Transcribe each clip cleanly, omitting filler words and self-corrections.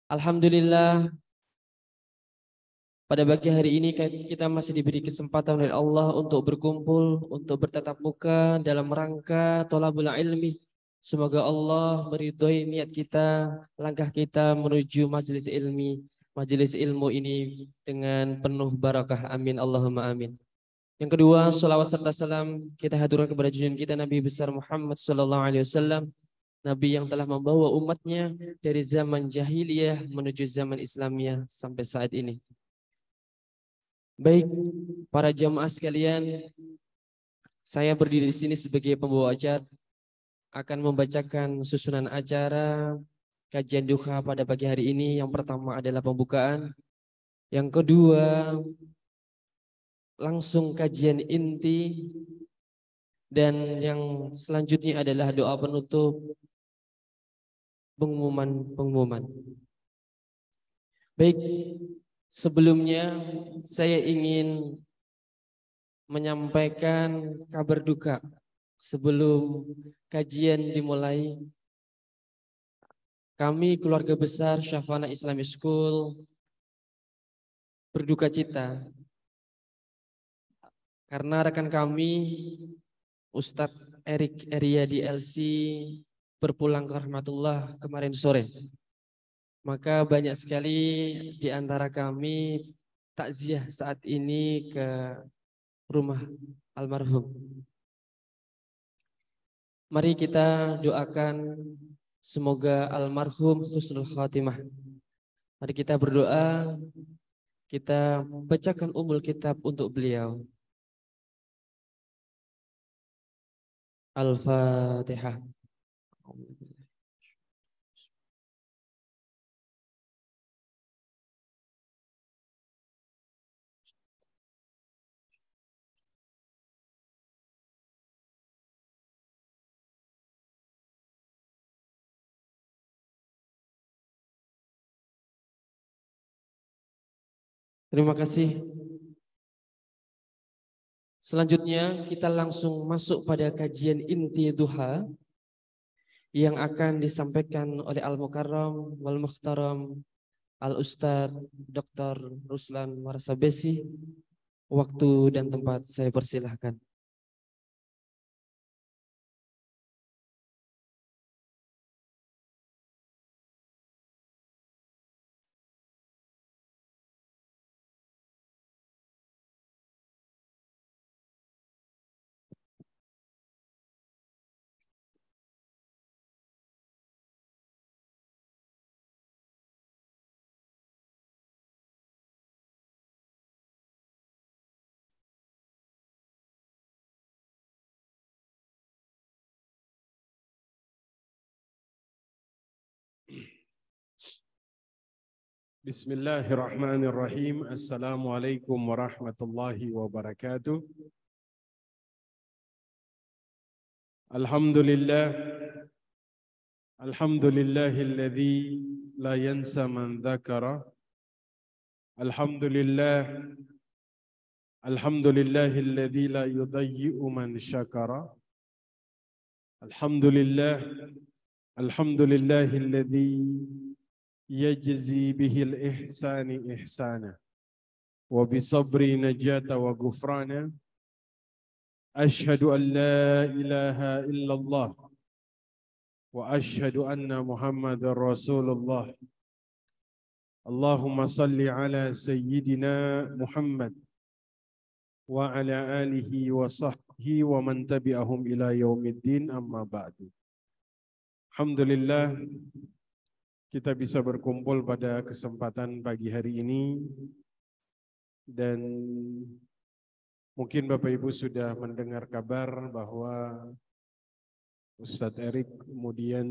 Alhamdulillah, pada pagi hari ini kita masih diberi kesempatan oleh Allah untuk berkumpul, untuk bertatap muka dalam rangka thalabul ilmi. Semoga Allah meridhoi niat kita, langkah kita menuju majelis ilmu ini dengan penuh barakah. Amin Allahumma amin. Yang kedua, salawat serta salam kita haturkan kepada junjungan kita Nabi besar Muhammad sallallahu alaihi wasallam, Nabi yang telah membawa umatnya dari zaman jahiliyah menuju zaman Islamiyah sampai saat ini. Baik, para jamaah sekalian, saya berdiri di sini sebagai pembawa acara, akan membacakan susunan acara kajian duha pada pagi hari ini. Yang pertama adalah pembukaan, yang kedua langsung kajian inti, dan yang selanjutnya adalah doa penutup, pengumuman. Baik, sebelumnya saya ingin menyampaikan kabar duka sebelum kajian dimulai. Kami keluarga besar Syafana Islamic School berduka cita karena rekan kami Ustadz Erik Eryadi LC berpulang ke rahmatullah kemarin sore. Maka banyak sekali di antara kami takziah saat ini ke rumah almarhum. Mari kita doakan semoga almarhum husnul khatimah. Mari kita berdoa, kita bacakan umul kitab untuk beliau. Al-Fatihah. Terima kasih. Selanjutnya kita langsung masuk pada kajian inti duha yang akan disampaikan oleh Al-Mukarram wal Muhtaram Al-Ustadz Dr. Ruslan Marasabesi. Waktu dan tempat saya persilahkan. Bismillahirrahmanirrahim. Assalamualaikum warahmatullahi wabarakatuh. Alhamdulillah. Alhamdulillahilladzi la yansa man dzakara. Alhamdulillah. Alhamdulillahilladzi la yudayyi'u man syakara. Alhamdulillah. Alhamdulillahilladzi yajzi bihil ihsani ihsana wa bisabri najata wa gufrana. Ashhadu an la ilaha illallah wa ashhadu anna Muhammadar Rasulullah. Allahumma salli ala sayyidina Muhammad wa ala alihi wa sahbihi wa man tabi'ahum ila yaumiddin, amma ba'du. Alhamdulillah, kita bisa berkumpul pada kesempatan pagi hari ini, dan mungkin Bapak Ibu sudah mendengar kabar bahwa Ustadz Erik kemudian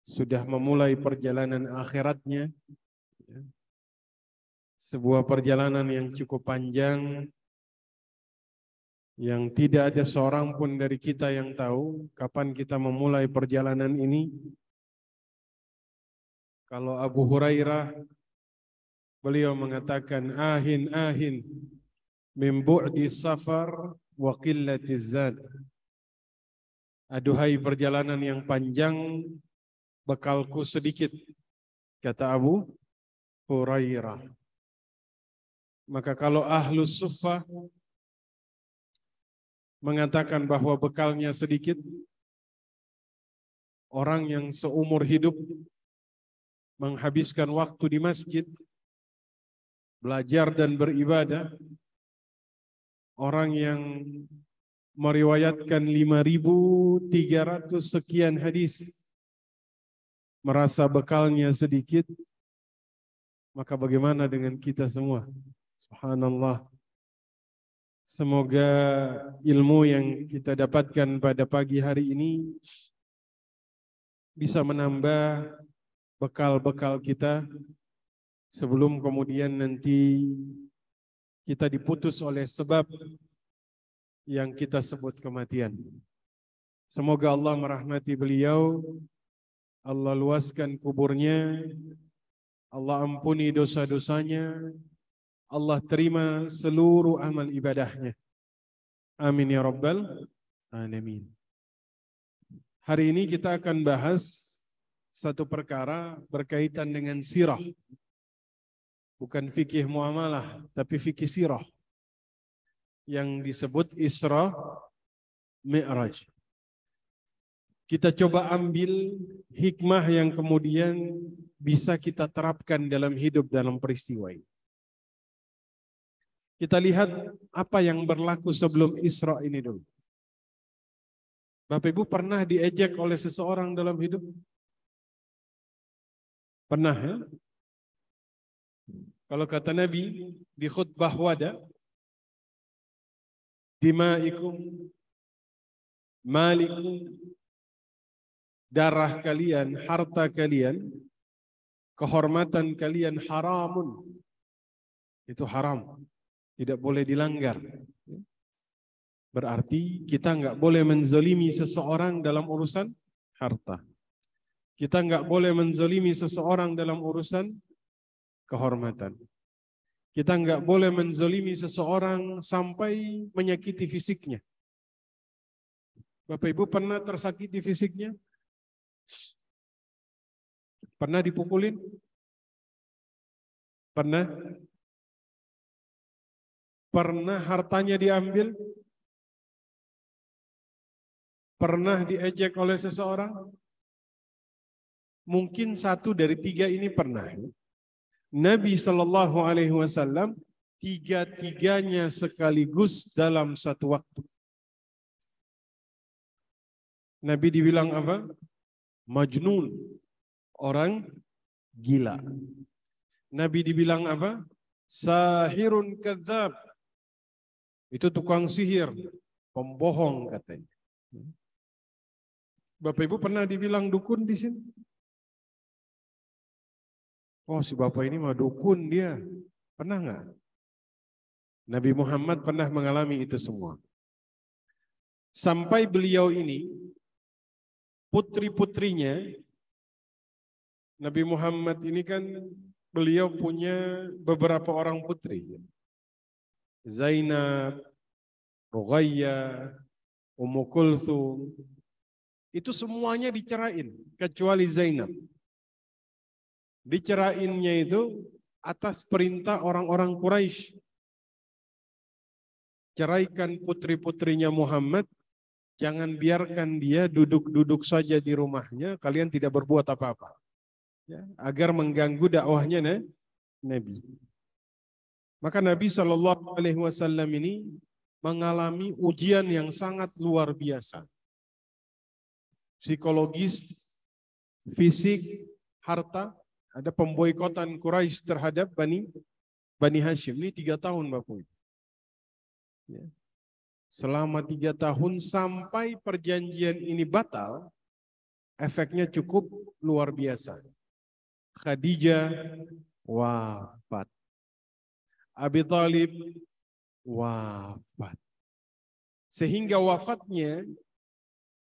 sudah memulai perjalanan akhiratnya. Sebuah perjalanan yang cukup panjang, yang tidak ada seorang pun dari kita yang tahu kapan kita memulai perjalanan ini. Kalau Abu Hurairah, beliau mengatakan ahin min bu'di safar wa qillatiz zad. Aduhai perjalanan yang panjang, bekalku sedikit Kata Abu Hurairah. Maka kalau ahlus suffah mengatakan bahwa bekalnya sedikit, orang yang seumur hidup menghabiskan waktu di masjid, belajar dan beribadah, orang yang meriwayatkan 5.300 sekian hadis, merasa bekalnya sedikit, maka bagaimana dengan kita semua? Subhanallah. Semoga ilmu yang kita dapatkan pada pagi hari ini bisa menambah bekal-bekal kita sebelum kemudian nanti kita diputus oleh sebab yang kita sebut kematian. Semoga Allah merahmati beliau, Allah luaskan kuburnya, Allah ampuni dosa-dosanya, Allah terima seluruh amal ibadahnya. Amin ya rabbal alamin. Hari ini kita akan bahas satu perkara berkaitan dengan sirah. Bukan fikih muamalah, tapi fikih sirah. Yang disebut Isra Mi'raj. Kita coba ambil hikmah yang kemudian bisa kita terapkan dalam hidup dalam peristiwa ini. Kita lihat apa yang berlaku sebelum Isra ini dulu. Bapak Ibu pernah diejek oleh seseorang dalam hidup? Pernah ya? Kalau kata Nabi di khutbah wada, dimaikum, malikum, darah kalian, harta kalian, kehormatan kalian haramun. Itu haram. Tidak boleh dilanggar. Berarti kita nggak boleh menzalimi seseorang dalam urusan harta. Kita nggak boleh menzalimi seseorang dalam urusan kehormatan. Kita nggak boleh menzalimi seseorang sampai menyakiti fisiknya. Bapak Ibu pernah tersakiti fisiknya? Pernah dipukulin? Pernah? Pernah hartanya diambil? Pernah diejek oleh seseorang? Mungkin 1 dari 3 ini pernah. Nabi Shallallahu Alaihi Wasallam 3-3-nya sekaligus dalam satu waktu. Nabi dibilang apa? Majnun, orang gila. Nabi dibilang apa? Sahirun kadzab. Itu tukang sihir, pembohong katanya. Bapak Ibu pernah dibilang dukun di sini? Oh, si Bapak ini mah dukun dia. Pernah nggak? Nabi Muhammad pernah mengalami itu semua. Sampai beliau ini, putri-putrinya, Nabi Muhammad ini kan beliau punya beberapa orang putri. Zainab, Ruqayyah, Ummu Kulthum, itu semuanya dicerain kecuali Zainab. Dicerainnya itu atas perintah orang-orang Quraisy. Ceraikan putri-putrinya Muhammad, jangan biarkan dia duduk-duduk saja di rumahnya, kalian tidak berbuat apa-apa. Ya, agar mengganggu dakwahnya Nabi. Maka Nabi SAW ini mengalami ujian yang sangat luar biasa. Psikologis, fisik, harta, ada pemboikotan Quraisy terhadap Bani Hashim. Ini 3 tahun Bapak. Ya. Selama 3 tahun sampai perjanjian ini batal, efeknya cukup luar biasa. Khadijah wafat. Abi Thalib wafat. Sehingga wafatnya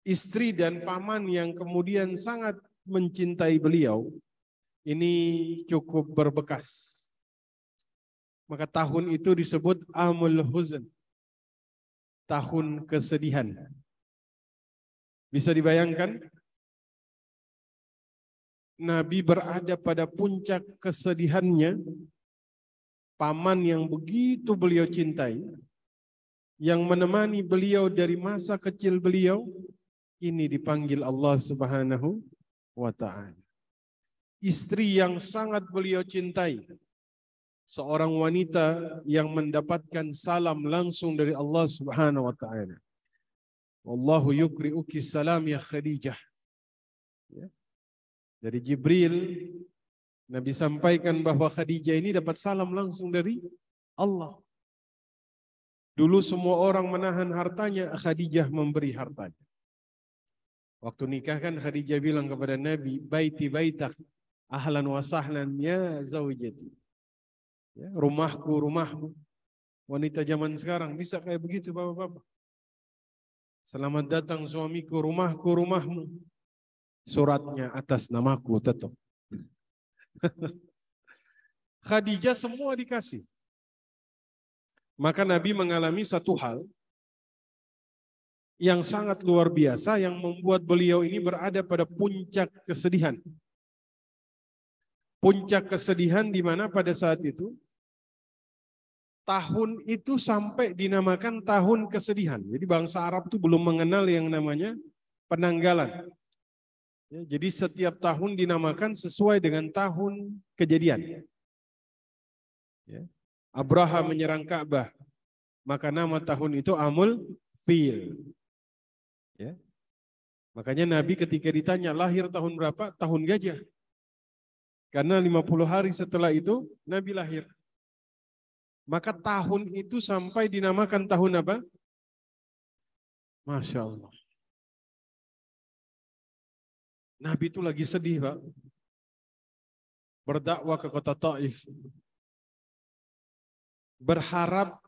istri dan paman yang kemudian sangat mencintai beliau ini cukup berbekas. Maka tahun itu disebut Amul Huzn, tahun kesedihan. Bisa dibayangkan? Nabi berada pada puncak kesedihannya, paman yang begitu beliau cintai, yang menemani beliau dari masa kecil beliau, ini dipanggil Allah Subhanahu wa ta'ala. Istri yang sangat beliau cintai, seorang wanita yang mendapatkan salam langsung dari Allah Subhanahu wa ta'ala. Wallahu yukri'uki salam ya Khadijah. Dari Jibril, Nabi sampaikan bahwa Khadijah ini dapat salam langsung dari Allah. Dulu semua orang menahan hartanya, Khadijah memberi hartanya. Waktu nikah kan Khadijah bilang kepada Nabi, baiti baitak, ahlan wa sahlan ya zawjati. Ya, rumahku, rumahmu. Wanita zaman sekarang bisa kayak begitu bapak-bapak. Selamat datang suamiku, rumahku, rumahmu. Suratnya atas namaku tetap. Khadijah semua dikasih. Maka Nabi mengalami satu hal yang sangat luar biasa yang membuat beliau ini berada pada puncak kesedihan. Puncak kesedihan di mana pada saat itu tahun itu sampai dinamakan tahun kesedihan. Jadi bangsa Arab itu belum mengenal yang namanya penanggalan. Ya, jadi setiap tahun dinamakan sesuai dengan tahun kejadian. Ya. Abraham menyerang Ka'bah, maka nama tahun itu Amul Fil. Ya. Makanya Nabi ketika ditanya lahir tahun berapa, tahun gajah. Karena 50 hari setelah itu Nabi lahir. Maka tahun itu sampai dinamakan tahun apa? Masya Allah. Nabi itu lagi sedih, Pak. Berdakwah ke kota Taif. Berharap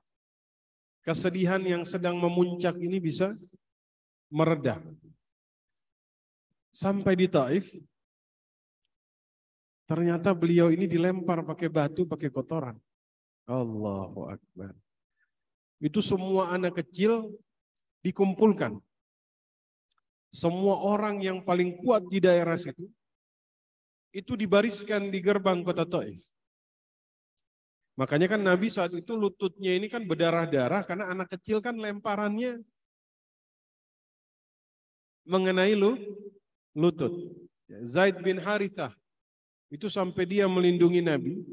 kesedihan yang sedang memuncak ini bisa mereda. Sampai di Taif, ternyata beliau ini dilempar pakai batu, pakai kotoran. Allahu Akbar. Itu semua anak kecil dikumpulkan. Semua orang yang paling kuat di daerah situ, itu dibariskan di gerbang kota Taif. Makanya kan Nabi saat itu lututnya ini kan berdarah-darah karena anak kecil kan lemparannya mengenai lutut. Zaid bin Harithah itu sampai dia melindungi Nabi,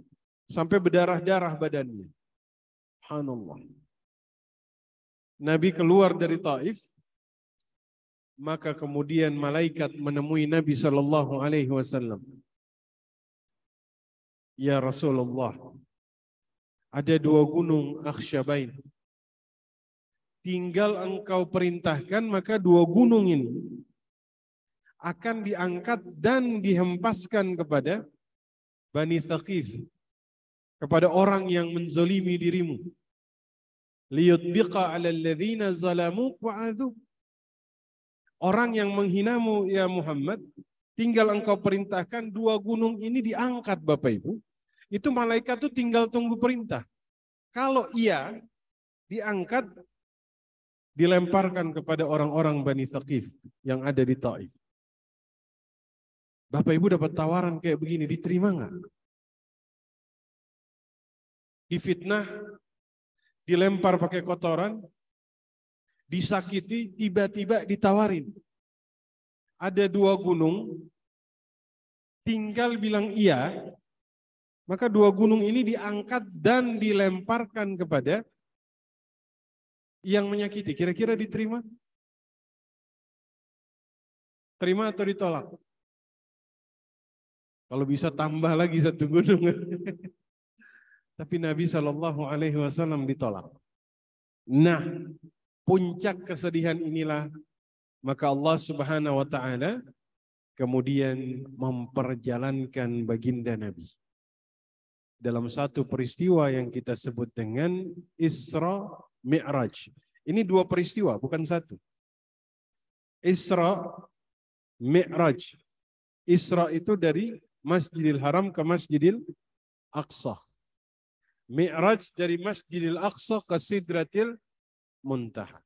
sampai berdarah-darah badannya. Subhanallah. Nabi keluar dari Taif, maka kemudian malaikat menemui Nabi Shallallahu Alaihi Wasallam. Ya Rasulullah, ada 2 gunung Akhsyabain. Tinggal engkau perintahkan, maka 2 gunung ini akan diangkat dan dihempaskan kepada Bani Thaqif, kepada orang yang menzalimi dirimu. Liyutbiqa 'alal ladzina zalamu wa'adzu. Orang yang menghinamu ya Muhammad, tinggal engkau perintahkan 2 gunung ini diangkat Bapak Ibu. Itu malaikat tuh tinggal tunggu perintah. Kalau iya diangkat, dilemparkan kepada orang-orang Bani Thaqif yang ada di Taif. Bapak Ibu dapat tawaran kayak begini, diterima nggak? Difitnah, dilempar pakai kotoran, disakiti, tiba-tiba ditawarin. Ada 2 gunung, tinggal bilang iya, maka 2 gunung ini diangkat dan dilemparkan kepada yang menyakiti. Kira-kira diterima? Terima atau ditolak? Kalau bisa tambah lagi 1 gunung. Tapi Nabi SAW ditolak. Nah, puncak kesedihan inilah maka Allah Subhanahu wa taala kemudian memperjalankan baginda Nabi dalam satu peristiwa yang kita sebut dengan Isra Mi'raj. Ini 2 peristiwa, bukan 1. Isra Mi'raj. Isra itu dari Masjidil Haram ke Masjidil Aqsa. Mi'raj dari Masjidil Aqsa ke Sidratil Muntaha.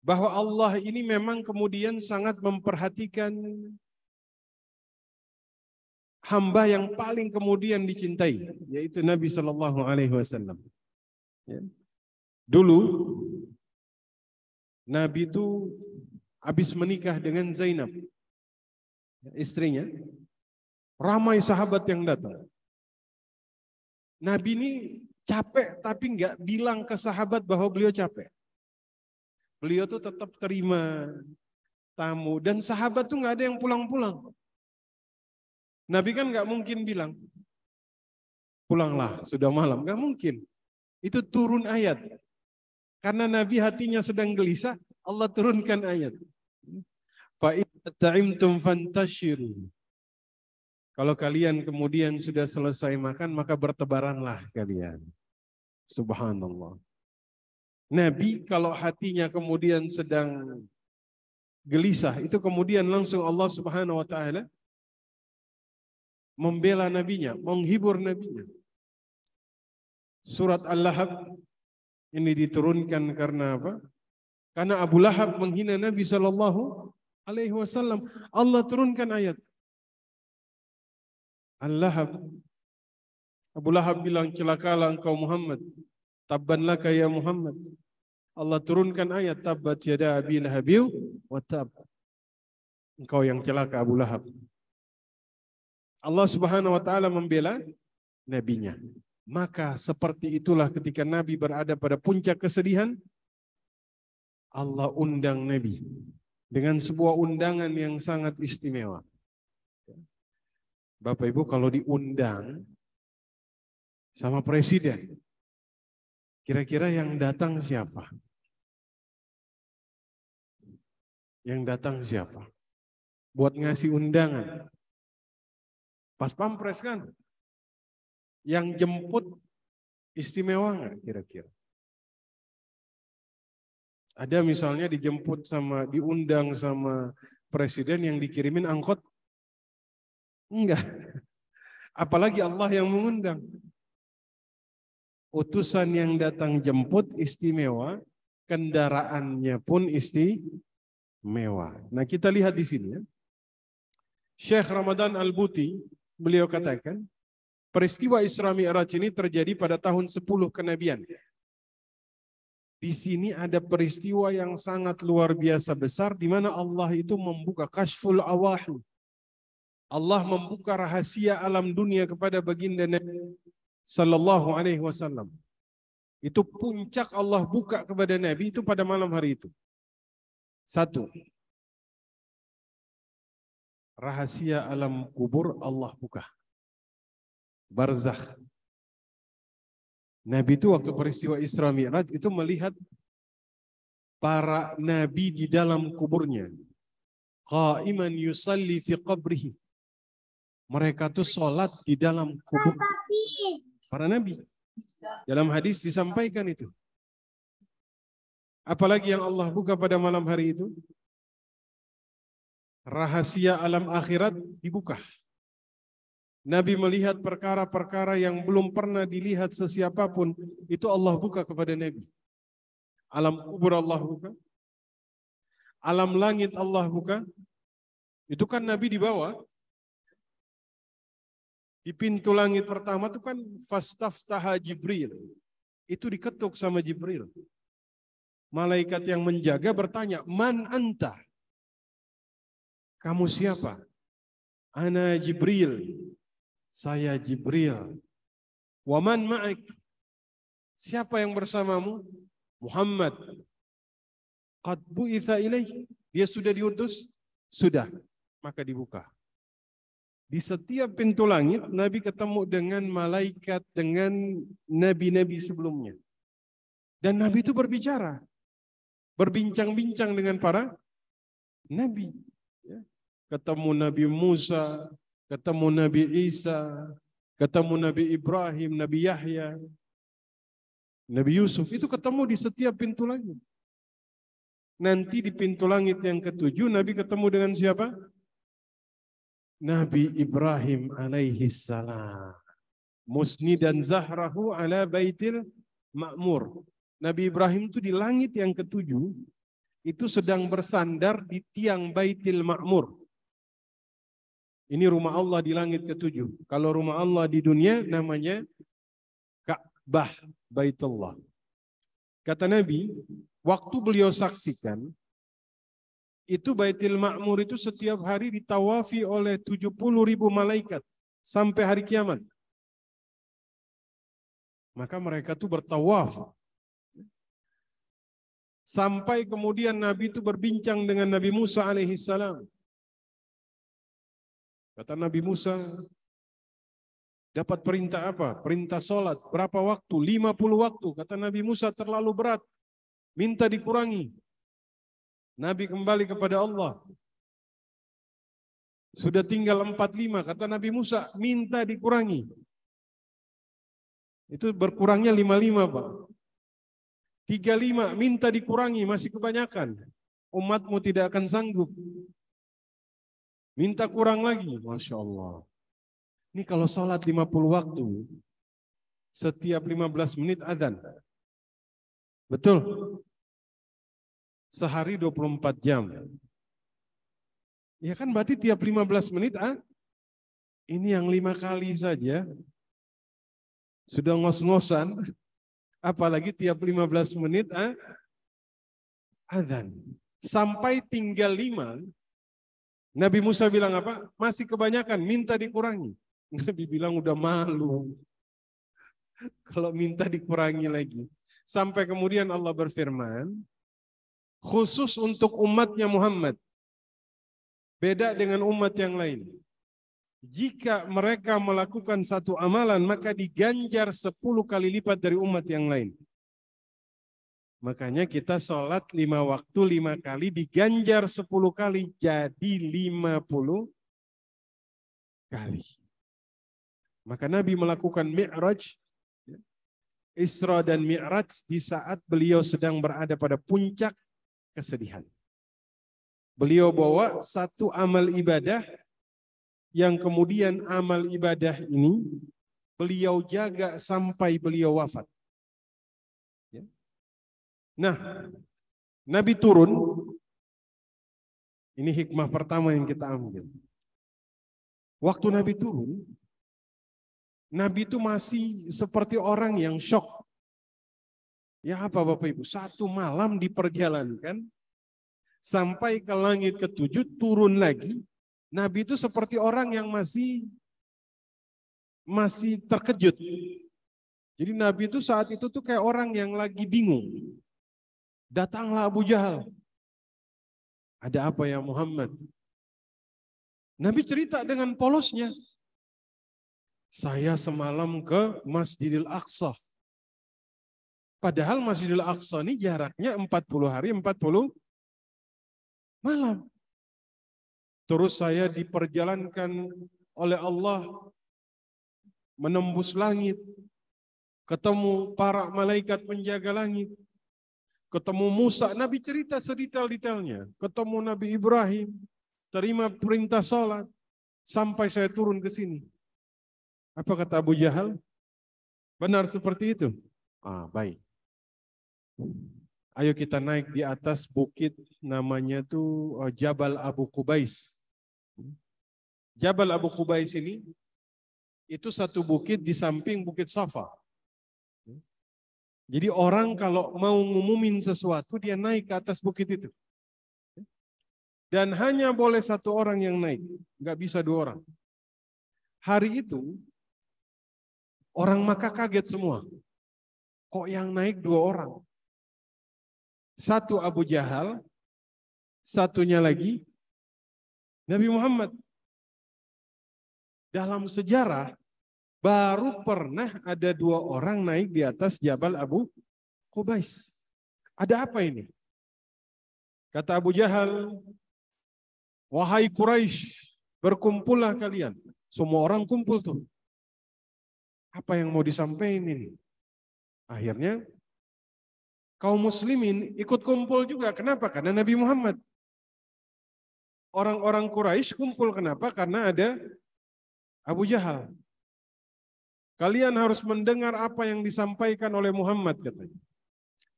Bahwa Allah ini memang kemudian sangat memperhatikan hamba yang paling kemudian dicintai, yaitu Nabi Shallallahu Alaihi Wasallam. Dulu Nabi itu habis menikah dengan Zainab, istrinya. Ramai sahabat yang datang. Nabi ini capek tapi nggak bilang ke sahabat bahwa beliau capek. Beliau tuh tetap terima tamu dan sahabat tuh nggak ada yang pulang-pulang. Nabi kan nggak mungkin bilang pulanglah sudah malam, nggak mungkin. Itu turun ayat. Karena Nabi hatinya sedang gelisah, Allah turunkan ayat. Fa in ta'imtum fantashiru. Kalau kalian kemudian sudah selesai makan, maka bertebaranlah kalian. Subhanallah. Nabi kalau hatinya kemudian sedang gelisah, itu kemudian langsung Allah Subhanahu wa taala membela nabinya, menghibur nabinya. Surat Al-Lahab ini diturunkan karena apa? Karena Abu Lahab menghina Nabi Shallallahu Alaihi Wasallam. Allah turunkan ayat. Al-Lahab. Abu Lahab bilang, celakalah engkau Muhammad. Tabban laka ya Muhammad. Allah turunkan ayat, tabbat yada abi lahabiu wa tab. Engkau yang celaka Abu Lahab. Allah Subhanahu wa taala membela nabinya. Maka seperti itulah ketika Nabi berada pada puncak kesedihan, Allah undang Nabi dengan sebuah undangan yang sangat istimewa. Bapak Ibu kalau diundang sama presiden, kira-kira yang datang siapa? Yang datang siapa? Buat ngasih undangan. Pas pampres kan? Yang jemput istimewa nggak kira-kira? Ada misalnya diundang sama presiden yang dikirimin angkot? Enggak. Apalagi Allah yang mengundang. Utusan yang datang jemput istimewa, kendaraannya pun istimewa. Nah kita lihat di sini ya. Syekh Ramadan Al-Buti, beliau katakan, peristiwa Isra Mi'raj ini terjadi pada tahun 10 kenabian. Di sini ada peristiwa yang sangat luar biasa besar di mana Allah itu membuka kasyful awahi. Allah membuka rahasia alam dunia kepada baginda Nabi sallallahu alaihi wasallam. Itu puncak Allah buka kepada Nabi itu pada malam hari itu. Satu. Rahasia alam kubur Allah buka. Barzakh. Nabi itu waktu peristiwa Isra Mi'raj itu melihat para nabi di dalam kuburnya. Qa'iman yusalli fi qabrihi. Mereka tuh sholat di dalam kubur para nabi. Dalam hadis disampaikan itu. Apalagi yang Allah buka pada malam hari itu? Rahasia alam akhirat dibuka. Nabi melihat perkara-perkara yang belum pernah dilihat sesiapapun, itu Allah buka kepada Nabi. Alam kubur Allah buka. Alam langit Allah buka. Itu kan Nabi di bawah. Di pintu langit pertama itu kan fastaftaha Jibril. Itu diketuk sama Jibril. Malaikat yang menjaga bertanya, "Man anta?" Kamu siapa? Ana Jibril. Saya Jibril. Wa man ma'ik? Siapa yang bersamamu? Muhammad. Qad bu'itha ilaih. Dia sudah diutus? Sudah. Maka dibuka. Di setiap pintu langit, Nabi ketemu dengan malaikat, dengan nabi-nabi sebelumnya. Dan Nabi itu berbicara. Berbincang-bincang dengan para nabi. Ketemu Nabi Musa, ketemu Nabi Isa, ketemu Nabi Ibrahim, Nabi Yahya, Nabi Yusuf. Itu ketemu di setiap pintu langit. Nanti di pintu langit yang ketujuh, Nabi ketemu dengan siapa? Nabi Ibrahim alaihi salam. Musni dan zahrahu ala baitil ma'mur. Nabi Ibrahim itu di langit yang ketujuh, itu sedang bersandar di tiang baitil ma'mur. Ini rumah Allah di langit ke-7. Kalau rumah Allah di dunia namanya Ka'bah, Baitullah. Kata Nabi, waktu beliau saksikan, itu Baitul Ma'mur itu setiap hari ditawafi oleh 70.000 malaikat sampai hari kiamat. Maka mereka tuh bertawaf. Sampai kemudian Nabi itu berbincang dengan Nabi Musa alaihissalam. Kata Nabi Musa, dapat perintah apa? Perintah sholat. Berapa waktu? 50 waktu. Kata Nabi Musa, terlalu berat. Minta dikurangi. Nabi kembali kepada Allah. Sudah tinggal 45. Kata Nabi Musa, minta dikurangi. Itu berkurangnya 55, Pak. 35, minta dikurangi. Masih kebanyakan. Umatmu tidak akan sanggup. Minta kurang lagi. Masya Allah. Ini kalau sholat 50 waktu, setiap 15 menit adzan. Betul? Sehari 24 jam. Ya kan berarti tiap 15 menit, ini yang 5 kali saja. Sudah ngos-ngosan. Apalagi tiap 15 menit, adzan. Sampai tinggal 5, Nabi Musa bilang apa? Masih kebanyakan, minta dikurangi. Nabi bilang udah malu. Kalau minta dikurangi lagi. Sampai kemudian Allah berfirman, khusus untuk umatnya Muhammad. Beda dengan umat yang lain. Jika mereka melakukan satu amalan, maka diganjar 10 kali lipat dari umat yang lain. Makanya kita sholat 5 waktu 5 kali diganjar 10 kali jadi 50 kali. Maka Nabi melakukan Mi'raj, Isra dan Mi'raj di saat beliau sedang berada pada puncak kesedihan. Beliau bawa satu amal ibadah yang kemudian amal ibadah ini beliau jaga sampai beliau wafat. Nah, Nabi turun, ini hikmah pertama yang kita ambil. Waktu Nabi turun, Nabi itu masih seperti orang yang syok. Ya apa Bapak Ibu, satu malam diperjalankan, sampai ke langit ke-7, turun lagi. Nabi itu seperti orang yang masih terkejut. Jadi Nabi itu saat itu tuh kayak orang yang lagi bingung. Datanglah Abu Jahal. Ada apa ya Muhammad? Nabi cerita dengan polosnya. Saya semalam ke Masjidil Aqsa. Padahal Masjidil Aqsa ini jaraknya 40 hari, 40 malam. Terus saya diperjalankan oleh Allah menembus langit. Ketemu para malaikat penjaga langit. Ketemu Musa, Nabi cerita sedetail-detailnya. Ketemu Nabi Ibrahim, terima perintah salat, sampai saya turun ke sini. Apa kata Abu Jahal? Benar seperti itu? Baik. Ayo kita naik di atas bukit namanya tuh Jabal Abu Qubais. Jabal Abu Qubais ini, itu satu bukit di samping Bukit Safa. Jadi orang kalau mau ngumumin sesuatu, dia naik ke atas bukit itu. Dan hanya boleh satu orang yang naik, nggak bisa 2 orang. Hari itu, orang Makkah kaget semua. Kok yang naik 2 orang? Satu Abu Jahal, satunya lagi Nabi Muhammad. Dalam sejarah, baru pernah ada 2 orang naik di atas Jabal Abu Qubais. Ada apa ini? Kata Abu Jahal, wahai Quraisy, berkumpullah kalian. Semua orang kumpul tuh. Apa yang mau disampaikan ini? Akhirnya, kaum muslimin ikut kumpul juga. Kenapa? Karena Nabi Muhammad. Orang-orang Quraisy kumpul kenapa? Karena ada Abu Jahal. Kalian harus mendengar apa yang disampaikan oleh Muhammad, katanya.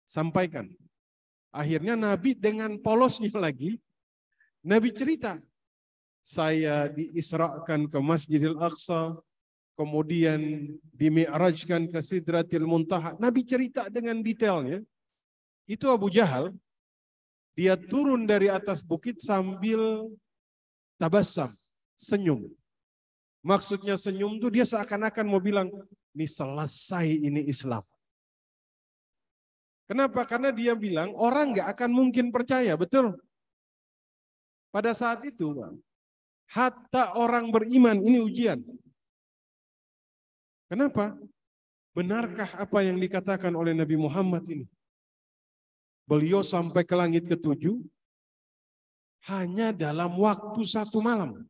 Sampaikan. Akhirnya Nabi dengan polosnya lagi, Nabi cerita. saya diisrakan ke Masjidil Aqsa, kemudian dimi'rajkan ke Sidratil Muntaha. Nabi cerita dengan detailnya. Itu Abu Jahal, dia turun dari atas bukit sambil tabassam, senyum. Maksudnya senyum itu dia seakan-akan mau bilang, ini selesai ini Islam. Kenapa? Karena dia bilang orang nggak akan mungkin percaya, betul? Pada saat itu, hatta orang beriman ini ujian. Kenapa? Benarkah apa yang dikatakan oleh Nabi Muhammad ini? Beliau sampai ke langit ke-7 hanya dalam waktu 1 malam.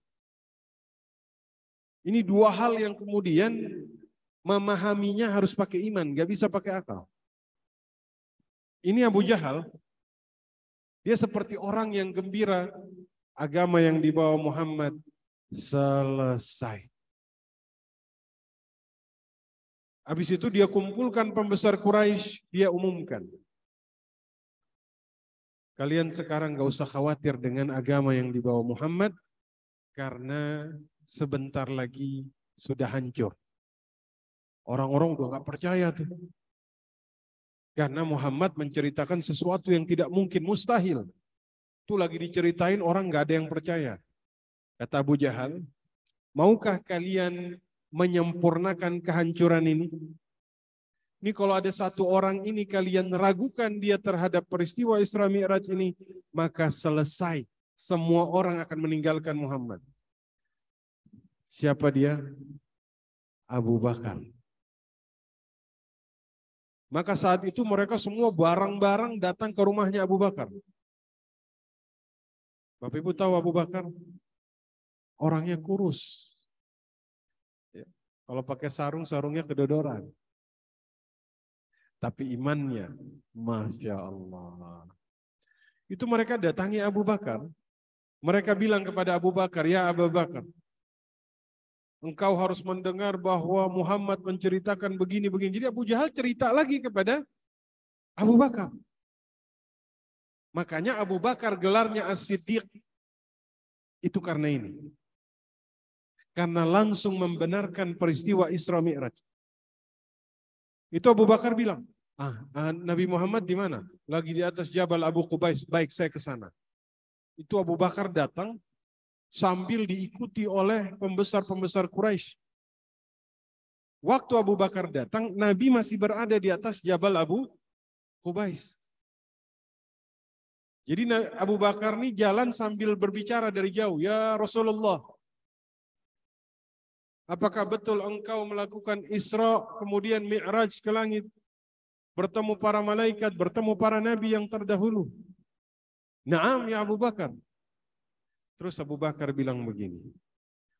Ini 2 hal yang kemudian memahaminya harus pakai iman, nggak bisa pakai akal. Ini Abu Jahal, dia seperti orang yang gembira agama yang dibawa Muhammad selesai. Habis itu dia kumpulkan pembesar Quraisy, dia umumkan. Kalian sekarang gak usah khawatir dengan agama yang dibawa Muhammad, karena sebentar lagi sudah hancur. Orang-orang udah gak percaya tuh. Karena Muhammad menceritakan sesuatu yang tidak mungkin, mustahil. Itu lagi diceritain orang gak ada yang percaya. Kata Abu Jahal, maukah kalian menyempurnakan kehancuran ini? Ini kalau ada 1 orang ini kalian ragukan dia terhadap peristiwa Isra Mi'raj ini, maka selesai. Semua orang akan meninggalkan Muhammad. Siapa dia? Abu Bakar. Maka saat itu mereka semua bareng-bareng datang ke rumahnya Abu Bakar. Bapak Ibu tahu Abu Bakar? Orangnya kurus. Ya. Kalau pakai sarung, sarungnya kedodoran. Tapi imannya, Masya Allah. Itu mereka datangi Abu Bakar. Mereka bilang kepada Abu Bakar, ya Abu Bakar, engkau harus mendengar bahwa Muhammad menceritakan begini-begini. Jadi Abu Jahal cerita lagi kepada Abu Bakar. Makanya Abu Bakar gelarnya As-Siddiq. Itu karena ini. Karena langsung membenarkan peristiwa Isra Mi'raj. Itu Abu Bakar bilang, Nabi Muhammad di mana? Lagi di atas Jabal Abu Qubais. Baik, saya ke sana. Itu Abu Bakar datang sambil diikuti oleh pembesar-pembesar Quraisy. Waktu Abu Bakar datang, Nabi masih berada di atas Jabal Abu Qubais. Jadi Abu Bakar ini jalan sambil berbicara dari jauh, ya Rasulullah, apakah betul engkau melakukan Isra kemudian Mi'raj ke langit, bertemu para malaikat, bertemu para nabi yang terdahulu? Naam ya Abu Bakar. Terus Abu Bakar bilang begini,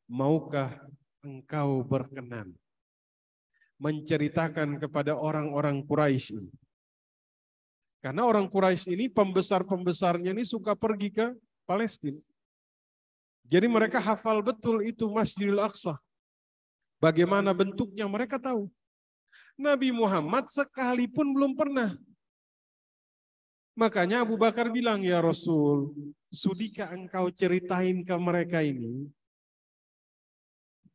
maukah engkau berkenan menceritakan kepada orang-orang Quraisy ini? Karena orang Quraisy ini pembesar-pembesarnya ini suka pergi ke Palestina. Jadi mereka hafal betul itu Masjidil Aqsa. Bagaimana bentuknya mereka tahu. Nabi Muhammad sekalipun belum pernah. Makanya Abu Bakar bilang, ya Rasul, sudikah engkau ceritain ke mereka ini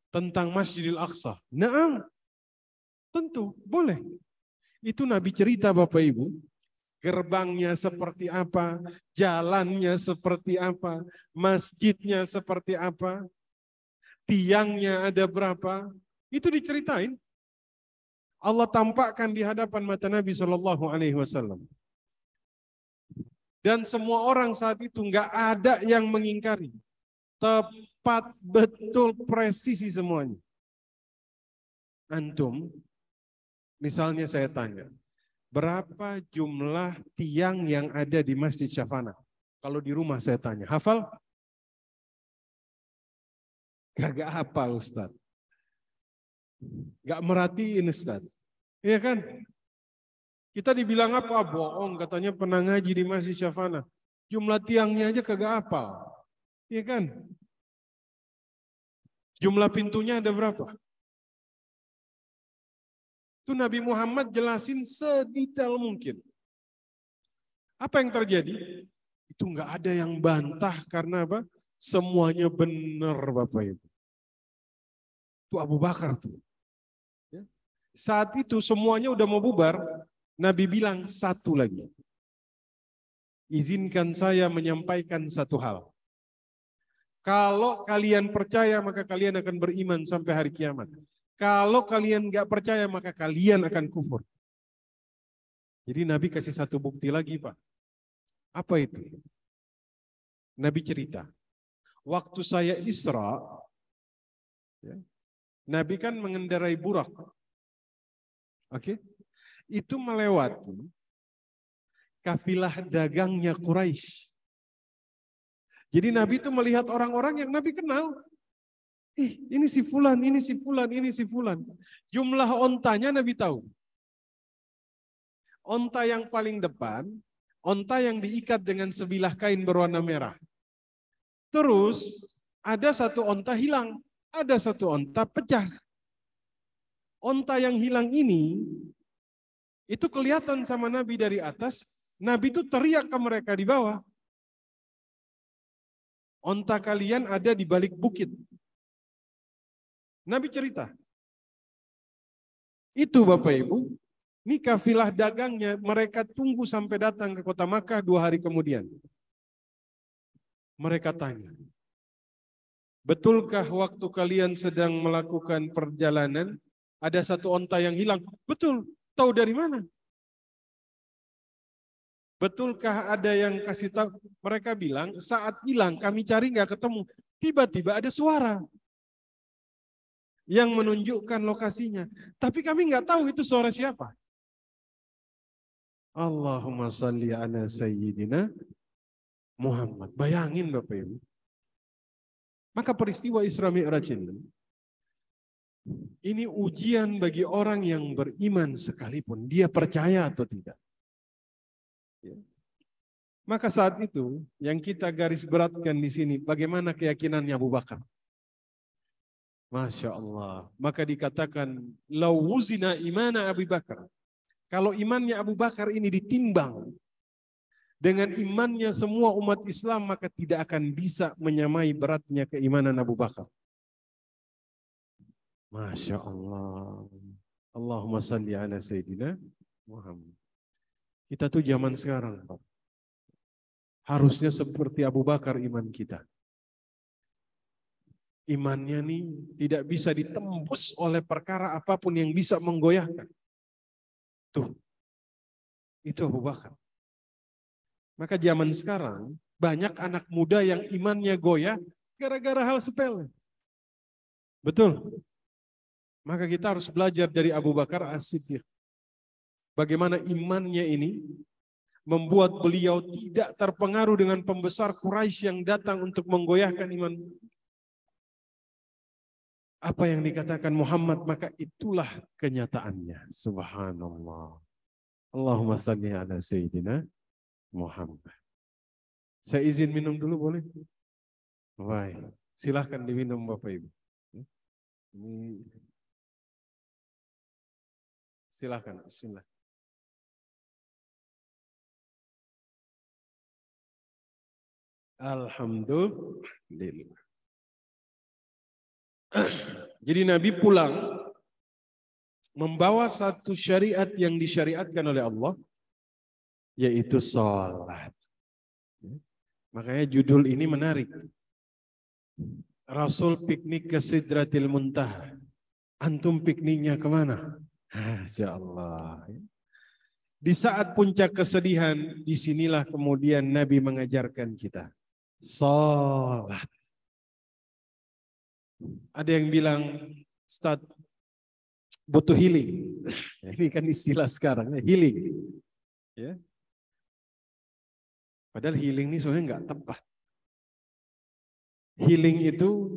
tentang Masjidil Aqsa? Naam, tentu, boleh. Itu Nabi cerita Bapak Ibu, gerbangnya seperti apa, jalannya seperti apa, masjidnya seperti apa, tiangnya ada berapa, itu diceritain. Allah tampakkan di hadapan mata Nabi SAW. Dan semua orang saat itu nggak ada yang mengingkari. Tepat, betul, presisi semuanya. Antum, misalnya saya tanya, berapa jumlah tiang yang ada di Masjid Syafana? Kalau di rumah saya tanya, hafal? Gak hafal Ustaz. Gak merhatiin Ustaz. Iya kan? Kita dibilang apa? Bohong, katanya pernah ngaji di Masjid Syafana. Jumlah tiangnya aja kagak hafal. Iya kan? Jumlah pintunya ada berapa? Itu Nabi Muhammad jelasin sedetail mungkin. Apa yang terjadi? Itu nggak ada yang bantah karena apa? Semuanya benar Bapak Ibu. Itu Abu Bakar tuh. Ya. Saat itu semuanya udah mau bubar, Nabi bilang satu lagi. Izinkan saya menyampaikan satu hal. Kalau kalian percaya maka kalian akan beriman sampai hari kiamat. Kalau kalian nggak percaya maka kalian akan kufur. Jadi Nabi kasih satu bukti lagi Pak. Apa itu? Nabi cerita. Waktu saya Isra, ya, Nabi kan mengendarai burak. Oke? Itu melewati kafilah dagangnya Quraisy. Jadi Nabi itu melihat orang-orang yang Nabi kenal. Ini si fulan, ini si fulan, ini si fulan. Jumlah ontanya Nabi tahu. Onta yang paling depan, onta yang diikat dengan sebilah kain berwarna merah. Terus ada satu onta hilang, ada satu onta pecah. Onta yang hilang ini, itu kelihatan sama Nabi dari atas, Nabi itu teriak ke mereka di bawah. Onta kalian ada di balik bukit. Nabi cerita. Itu Bapak Ibu, ini kafilah dagangnya, mereka tunggu sampai datang ke kota Makkah 2 hari kemudian. Mereka tanya, betulkah waktu kalian sedang melakukan perjalanan, ada satu onta yang hilang? Betul, tahu dari mana? Betulkah ada yang kasih tahu? Mereka bilang saat hilang kami cari nggak ketemu. Tiba-tiba ada suara yang menunjukkan lokasinya. Tapi kami nggak tahu itu suara siapa. Allahumma salli ala sayyidina Muhammad. Bayangin Bapak Ibu. Maka peristiwa Isra Mi'raj ini ujian bagi orang yang beriman sekalipun. Dia percaya atau tidak. Ya. Maka saat itu yang kita garis beratkan di sini bagaimana keyakinannya Abu Bakar. Masya Allah. Maka dikatakan lau wuzina imana Abu Bakar. Kalau imannya Abu Bakar ini ditimbang dengan imannya semua umat Islam maka tidak akan bisa menyamai beratnya keimanan Abu Bakar. Masya Allah. Allahumma salli ala sayyidina Muhammad. Kita tuh zaman sekarang, Pak. Harusnya seperti Abu Bakar iman kita. Imannya nih tidak bisa ditembus oleh perkara apapun yang bisa menggoyahkan. Tuh, itu Abu Bakar. Maka zaman sekarang banyak anak muda yang imannya goyah gara-gara hal sepele. Betul. Maka kita harus belajar dari Abu Bakar As-Siddiq. Bagaimana imannya ini membuat beliau tidak terpengaruh dengan pembesar Quraisy yang datang untuk menggoyahkan iman. Apa yang dikatakan Muhammad, maka itulah kenyataannya. Subhanallah. Allahumma salli ala sayyidina Muhammad. Saya izin minum dulu boleh? Baik. Silahkan diminum Bapak Ibu. Ini silahkan. Bismillah. Alhamdulillah. Jadi Nabi pulang membawa satu syariat yang disyariatkan oleh Allah, yaitu sholat. Makanya judul ini menarik. Rasul piknik ke Sidratil Muntaha. Antum pikniknya kemana? Masya Allah. Di saat puncak kesedihan, disinilah kemudian Nabi mengajarkan kita. Sholat. Ada yang bilang, Ustaz, butuh healing. Ini kan istilah sekarang, healing. Ya. Padahal healing ini sebenarnya nggak tepat. Healing itu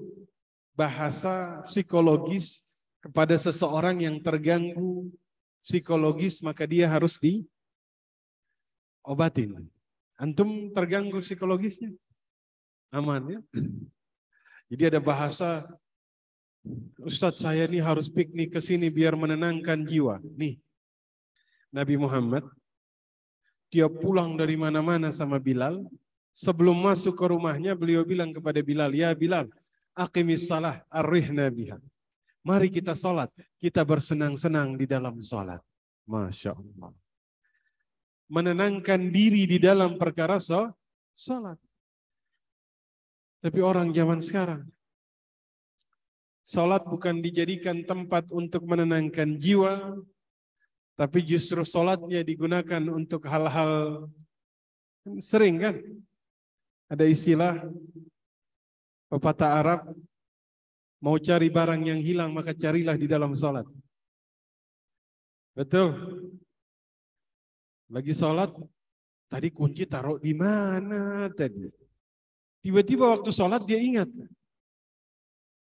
bahasa psikologis kepada seseorang yang terganggu psikologis, maka dia harus diobatin. Antum terganggu psikologisnya? Aman ya? Jadi ada bahasa, Ustadz saya ini harus piknik ke sini biar menenangkan jiwa. Nih, Nabi Muhammad, dia pulang dari mana-mana sama Bilal, Sebelum masuk ke rumahnya beliau bilang kepada Bilal, ya Bilal, aqimis salah arrihna biha. Mari kita sholat, kita bersenang-senang di dalam sholat. Masya Allah. Menenangkan diri di dalam perkara sholat. Tapi orang zaman sekarang, sholat bukan dijadikan tempat untuk menenangkan jiwa, tapi justru sholatnya digunakan untuk hal-hal sering kan. Ada istilah pepatah Arab, mau cari barang yang hilang maka carilah di dalam sholat. Betul. Lagi sholat, tadi kunci taruh di mana tadi? Tiba-tiba waktu sholat dia ingat.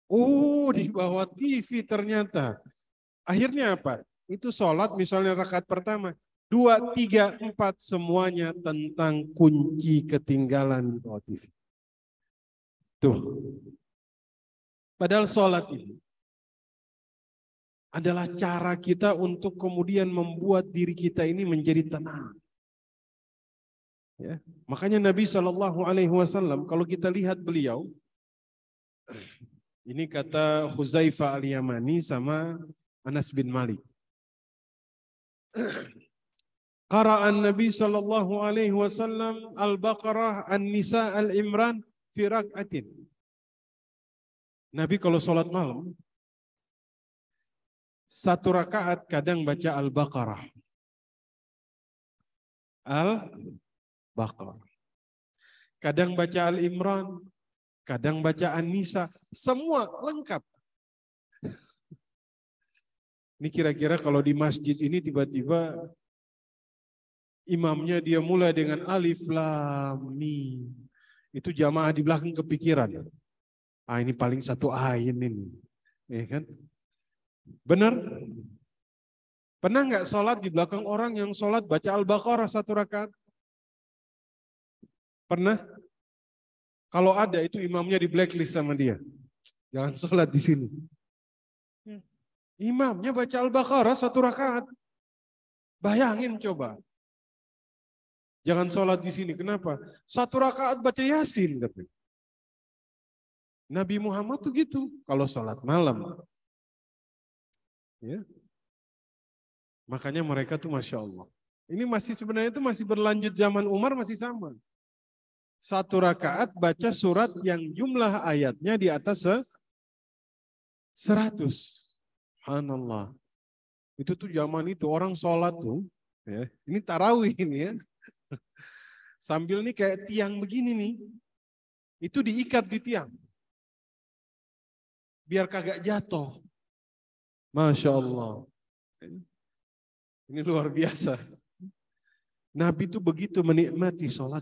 Oh, di bawah TV ternyata. Akhirnya apa? Itu sholat misalnya rakaat pertama. 2, 3, 4 semuanya tentang kunci ketinggalan di bawah TV. Tuh. Padahal sholat ini adalah cara kita untuk kemudian membuat diri kita ini menjadi tenang. Ya. Makanya Nabi SAW kalau kita lihat beliau, ini kata Huzaifah al-Yamani sama Anas bin Malik. Qara'an Nabi SAW Al-Baqarah, An-Nisa, Al-Imran fi rak'atin. Nabi kalau sholat malam, 1 rakaat kadang baca Al-Baqarah. Al-Baqarah. Kadang baca Al-Imran, kadang baca An-Nisa, semua lengkap. Ini kira-kira kalau di masjid ini tiba-tiba imamnya dia mulai dengan alif lam mim. Itu jamaah di belakang kepikiran. Ah ini paling 1 ayat ini. Ya kan? Benar? Pernah nggak sholat di belakang orang yang sholat baca Al-Baqarah 1 rakaat? Pernah? Kalau ada itu imamnya di blacklist sama dia. Jangan sholat di sini. Imamnya baca Al-Baqarah 1 rakaat. Bayangin coba. Jangan sholat di sini. Kenapa? 1 rakaat baca Yasin. Tapi Nabi Muhammad tuh gitu. Kalau sholat malam. Ya. Makanya mereka tuh Masya Allah. Ini masih sebenarnya itu masih berlanjut zaman Umar masih sama. 1 rakaat baca surat yang jumlah ayatnya di atas 100. Subhanallah. Itu tuh zaman itu orang sholat tuh. Ya. Ini tarawih ini ya. Sambil nih kayak tiang begini nih. Itu diikat di tiang. Biar kagak jatuh. Masya Allah. Ini luar biasa. Nabi itu begitu menikmati sholat.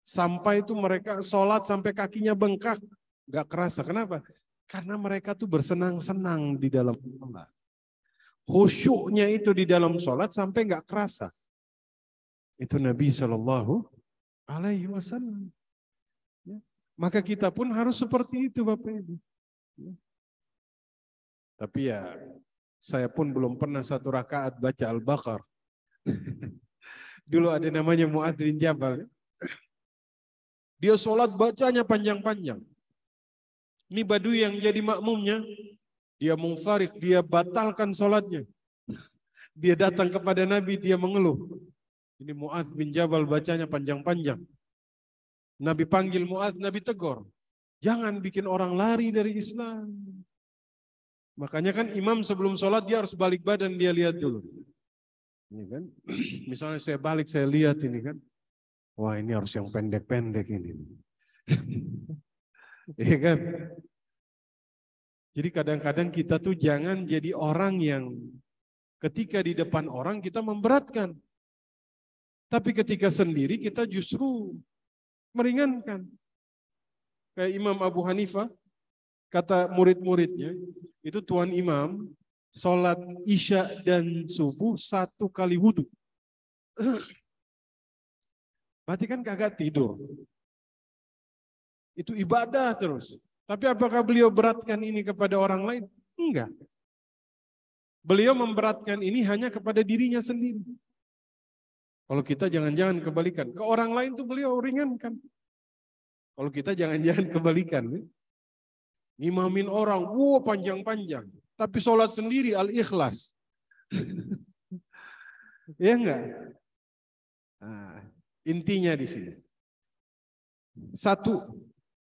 Sampai itu mereka sholat sampai kakinya bengkak. Gak kerasa. Kenapa? Karena mereka tuh bersenang-senang di dalam sholat. Khusyuknya itu di dalam sholat sampai gak kerasa. Itu Nabi SAW. Ya. Maka kita pun harus seperti itu Bapak Ibu. Ya. Tapi ya saya pun belum pernah 1 rakaat baca Al-Baqarah. Dulu ada namanya Mu'adz bin Jabal. Dia sholat bacanya panjang-panjang. Ini Badui yang jadi makmumnya. Dia munfarid, dia batalkan sholatnya. Dia datang kepada Nabi, dia mengeluh. Ini Mu'adz bin Jabal bacanya panjang-panjang. Nabi panggil Mu'adz, Nabi tegur. Jangan bikin orang lari dari Islam. Makanya kan imam sebelum sholat dia harus balik badan, dia lihat dulu. Ini kan, misalnya saya balik, saya lihat ini kan. Wah ini harus yang pendek-pendek ini. Iya kan? Jadi kadang-kadang kita tuh jangan jadi orang yang ketika di depan orang kita memberatkan. Tapi ketika sendiri kita justru meringankan. Kayak Imam Abu Hanifah, kata murid-muridnya, itu Tuan Imam, sholat Isya dan subuh 1 kali wudhu. Berarti kan kagak tidur. Itu ibadah terus. Tapi apakah beliau beratkan ini kepada orang lain? Enggak. Beliau memberatkan ini hanya kepada dirinya sendiri. Kalau kita jangan-jangan kebalikan. Ke orang lain tuh beliau ringankan. Kalau kita jangan-jangan kebalikan. Ngimamin orang, panjang-panjang. Tapi sholat sendiri al-ikhlas. Ya enggak? Nah, intinya di sini. Satu,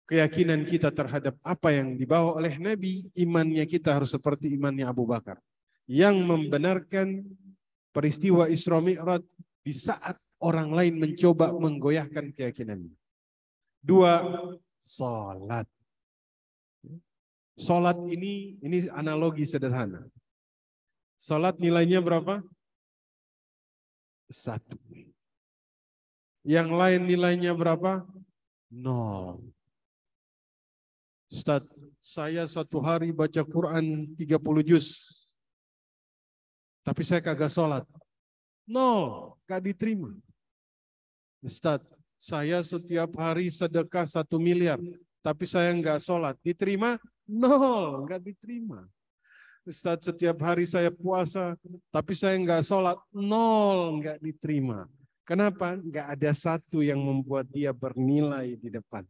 keyakinan kita terhadap apa yang dibawa oleh Nabi, imannya kita harus seperti imannya Abu Bakar. Yang membenarkan peristiwa Isra Mi'raj di saat orang lain mencoba menggoyahkan keyakinannya. Dua, salat. Salat ini analogi sederhana. Salat nilainya berapa? 1. Yang lain nilainya berapa? 0. Ustaz, saya satu hari baca Quran 30 juz. Tapi saya kagak sholat. 0, gak diterima. Ustaz, saya setiap hari sedekah 1 miliar. Tapi saya enggak sholat. Diterima? 0, enggak diterima. Ustaz, setiap hari saya puasa, tapi saya enggak sholat. 0, enggak diterima. Kenapa? Enggak ada satu yang membuat dia bernilai di depan.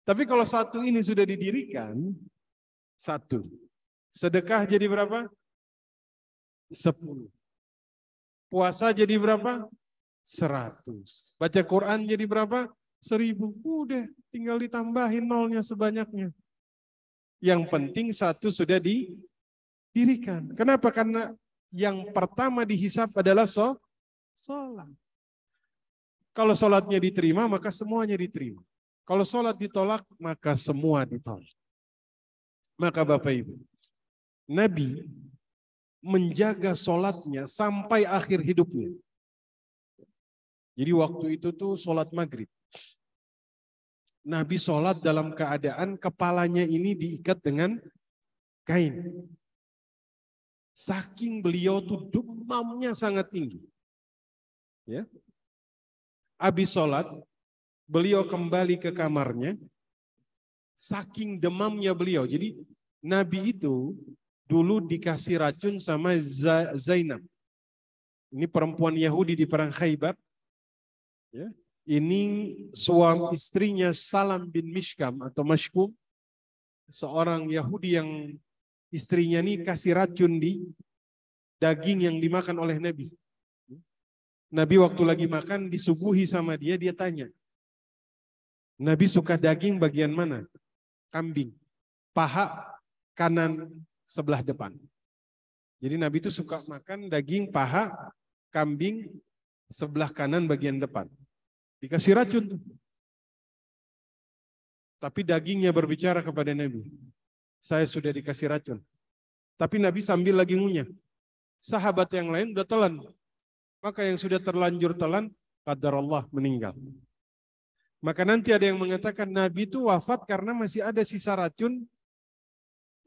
Tapi kalau satu ini sudah didirikan, 1. Sedekah jadi berapa? 10. Puasa jadi berapa? 100. Baca Quran jadi berapa? 1000. Udah, tinggal ditambahin nolnya sebanyaknya. Yang penting 1 sudah didirikan. Kenapa? Karena yang pertama dihisap adalah sholat. Kalau sholatnya diterima, maka semuanya diterima. Kalau sholat ditolak, maka semua ditolak. Maka Bapak Ibu, Nabi menjaga sholatnya sampai akhir hidupnya. Jadi waktu itu tuh sholat maghrib. Nabi sholat dalam keadaan kepalanya ini diikat dengan kain. Saking beliau tuh demamnya sangat tinggi. Ya. Habis sholat, beliau kembali ke kamarnya. Saking demamnya beliau. Jadi Nabi itu dulu dikasih racun sama Zainab. Ini perempuan Yahudi di perang Khaybar. Ya. Ini suami istrinya Salam bin Mishkam atau Mashkum. Seorang Yahudi yang istrinya ini kasih racun di daging yang dimakan oleh Nabi. Nabi waktu lagi makan disuguhi sama dia tanya. Nabi suka daging bagian mana? Kambing. Paha kanan sebelah depan. Jadi Nabi itu suka makan daging paha kambing sebelah kanan bagian depan. Dikasih racun tuh. Tapi dagingnya berbicara kepada Nabi. Saya sudah dikasih racun. Tapi Nabi sambil lagi ngunyah. Sahabat yang lain udah telan. Maka yang sudah terlanjur telan, qadarullah meninggal. Maka nanti ada yang mengatakan Nabi itu wafat karena masih ada sisa racun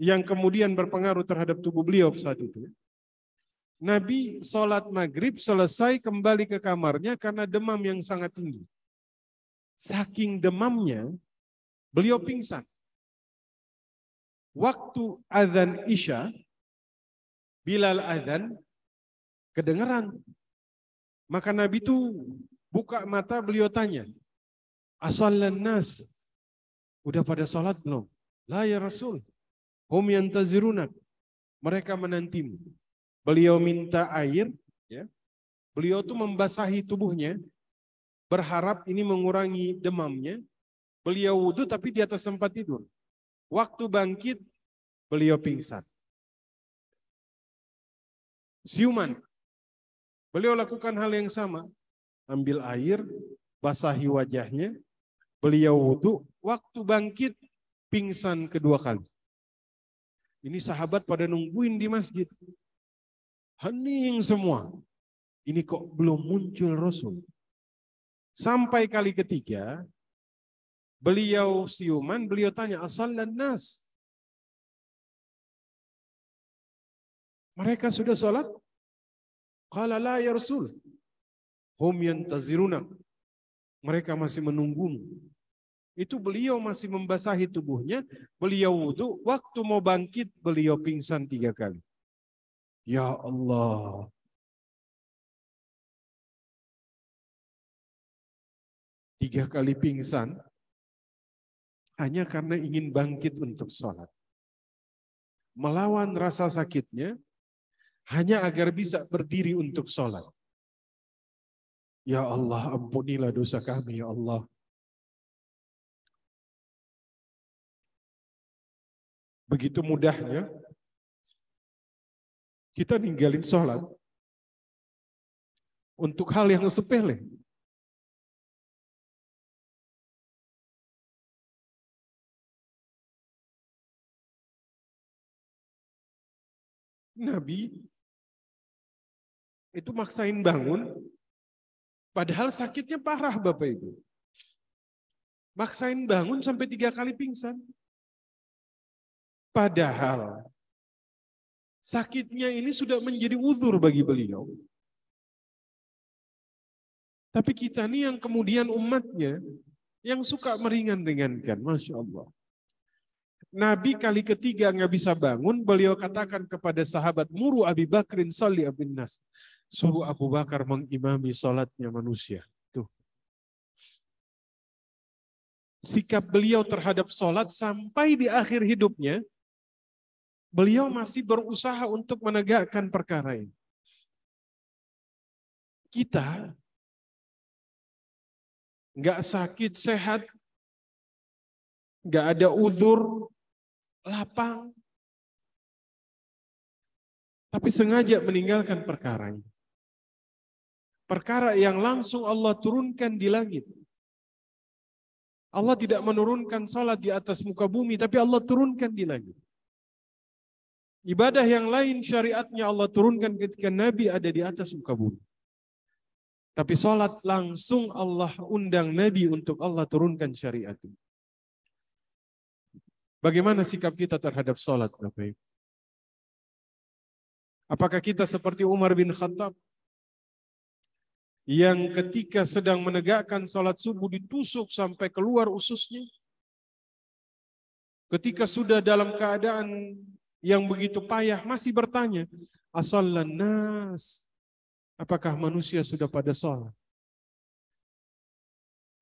yang kemudian berpengaruh terhadap tubuh beliau saat itu. Nabi sholat maghrib selesai kembali ke kamarnya karena demam yang sangat tinggi. Saking demamnya, beliau pingsan. Waktu azan Isya, Bilal azan, kedengeran. Maka Nabi itu buka mata, beliau tanya, Asallan nas, udah pada sholat belum? La ya Rasul, hum yantazirunak, mereka menantimu. Beliau minta air, ya. Beliau tuh membasahi tubuhnya, berharap ini mengurangi demamnya. Beliau wudhu tapi di atas tempat tidur. Waktu bangkit, beliau pingsan. Siuman, beliau lakukan hal yang sama. Ambil air, basahi wajahnya, beliau wudhu, waktu bangkit, pingsan kedua kali. Ini sahabat pada nungguin di masjid. Hening semua. Ini kok belum muncul Rasul. Sampai kali ketiga, beliau siuman, beliau tanya, Asallan nas. Mereka sudah sholat? Qala la ya Rasul. Hum yantaziruna. Mereka masih menunggumu. Itu beliau masih membasahi tubuhnya, beliau wudhu, waktu mau bangkit, beliau pingsan 3 kali. Ya Allah, 3 kali pingsan hanya karena ingin bangkit untuk sholat. Melawan rasa sakitnya hanya agar bisa berdiri untuk sholat. Ya Allah, ampunilah dosa kami, ya Allah. Begitu mudahnya kita ninggalin sholat untuk hal yang sepele. Nabi itu maksain bangun, padahal sakitnya parah Bapak Ibu. Maksain bangun sampai 3 kali pingsan. Padahal sakitnya ini sudah menjadi uzur bagi beliau. Tapi kita nih yang kemudian umatnya yang suka meringan-ringankan, Masya Allah. Nabi kali ketiga nggak bisa bangun, beliau katakan kepada sahabat, muru Abi Bakrin salli abin nas. Suruh Abu Bakar mengimami salatnya manusia. Tuh. Sikap beliau terhadap salat sampai di akhir hidupnya, beliau masih berusaha untuk menegakkan perkara ini. Kita nggak sakit, sehat, nggak ada uzur, lapang, tapi sengaja meninggalkan perkara ini. Perkara yang langsung Allah turunkan di langit. Allah tidak menurunkan salat di atas muka bumi, tapi Allah turunkan di langit. Ibadah yang lain syariatnya Allah turunkan ketika Nabi ada di atas muka bumi. Tapi salat langsung Allah undang Nabi untuk Allah turunkan syariat. Bagaimana sikap kita terhadap salat, Bapak Ibu? Apakah kita seperti Umar bin Khattab yang ketika sedang menegakkan salat subuh ditusuk sampai keluar ususnya? Ketika sudah dalam keadaan yang begitu payah masih bertanya, asallan nas, apakah manusia sudah pada salat?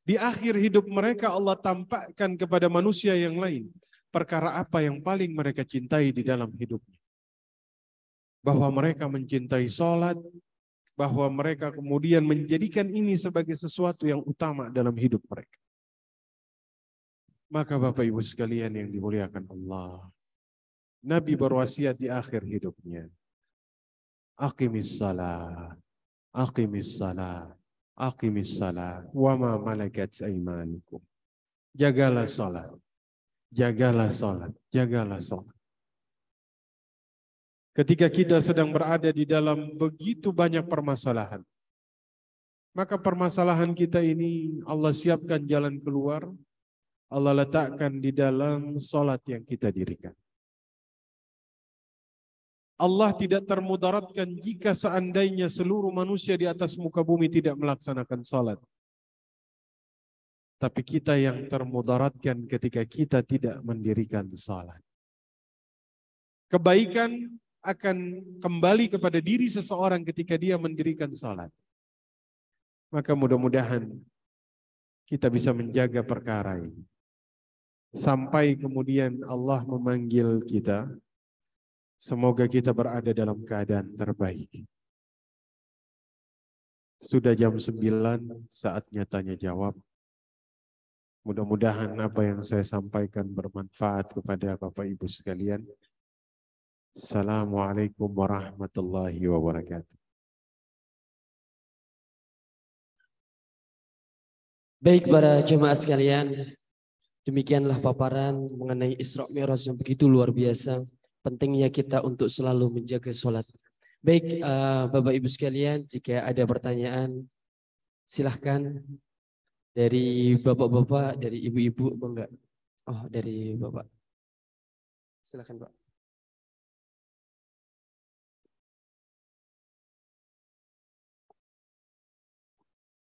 Di akhir hidup mereka Allah tampakkan kepada manusia yang lain perkara apa yang paling mereka cintai di dalam hidupnya. Bahwa mereka mencintai salat, bahwa mereka kemudian menjadikan ini sebagai sesuatu yang utama dalam hidup mereka. Maka Bapak Ibu sekalian yang dimuliakan Allah, Nabi berwasiat di akhir hidupnya, aqimis salah, aqimis salah, aqimis salah, wa ma malakat aimanukum. Jagalah salat, jagalah salat, jagalah salat. Ketika kita sedang berada di dalam begitu banyak permasalahan, maka permasalahan kita ini Allah siapkan jalan keluar, Allah letakkan di dalam salat yang kita dirikan. Allah tidak termudaratkan jika seandainya seluruh manusia di atas muka bumi tidak melaksanakan salat. Tapi kita yang termudaratkan ketika kita tidak mendirikan salat. Kebaikan akan kembali kepada diri seseorang ketika dia mendirikan salat. Maka mudah-mudahan kita bisa menjaga perkara ini. Sampai kemudian Allah memanggil kita, semoga kita berada dalam keadaan terbaik. Sudah jam 9, saatnya tanya jawab. Mudah-mudahan apa yang saya sampaikan bermanfaat kepada Bapak Ibu sekalian. Assalamualaikum warahmatullahi wabarakatuh. Baik para jemaah sekalian, demikianlah paparan mengenai Isra Mi'raj yang begitu luar biasa. Pentingnya kita untuk selalu menjaga sholat. Baik Bapak Ibu sekalian, jika ada pertanyaan silahkan dari bapak-bapak, dari ibu-ibu, enggak? Oh, dari bapak. Silahkan Pak.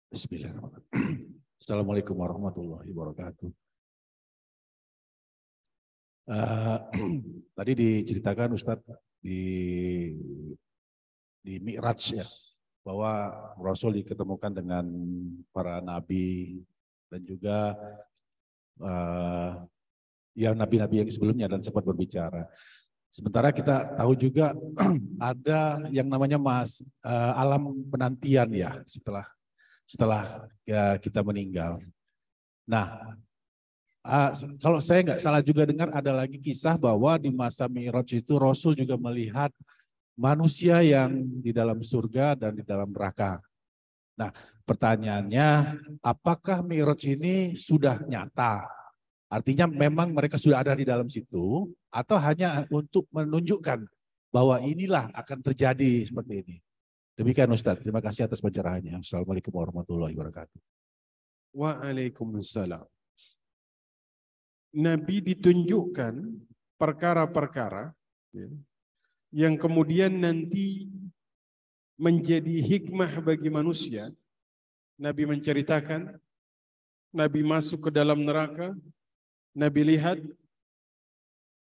Bismillahirrahmanirrahim. Assalamualaikum warahmatullahi wabarakatuh. Tadi diceritakan Ustadz di Mi'raj ya, bahwa Rasul diketemukan dengan para nabi, dan juga yang nabi-nabi yang sebelumnya dan sempat berbicara. Sementara kita tahu juga ada yang namanya alam penantian ya setelah ya, kita meninggal. Nah, kalau saya nggak salah juga dengar ada lagi kisah bahwa di masa Mi'raj itu Rasul juga melihat manusia yang di dalam surga dan di dalam neraka. Nah, pertanyaannya, apakah Mi'raj ini sudah nyata? Artinya memang mereka sudah ada di dalam situ atau hanya untuk menunjukkan bahwa inilah akan terjadi seperti ini. Demikian Ustadz, terima kasih atas pencerahannya. Assalamualaikum warahmatullahi wabarakatuh. Waalaikumsalam. Nabi ditunjukkan perkara-perkara yang kemudian nanti menjadi hikmah bagi manusia. Nabi menceritakan, Nabi masuk ke dalam neraka, Nabi lihat,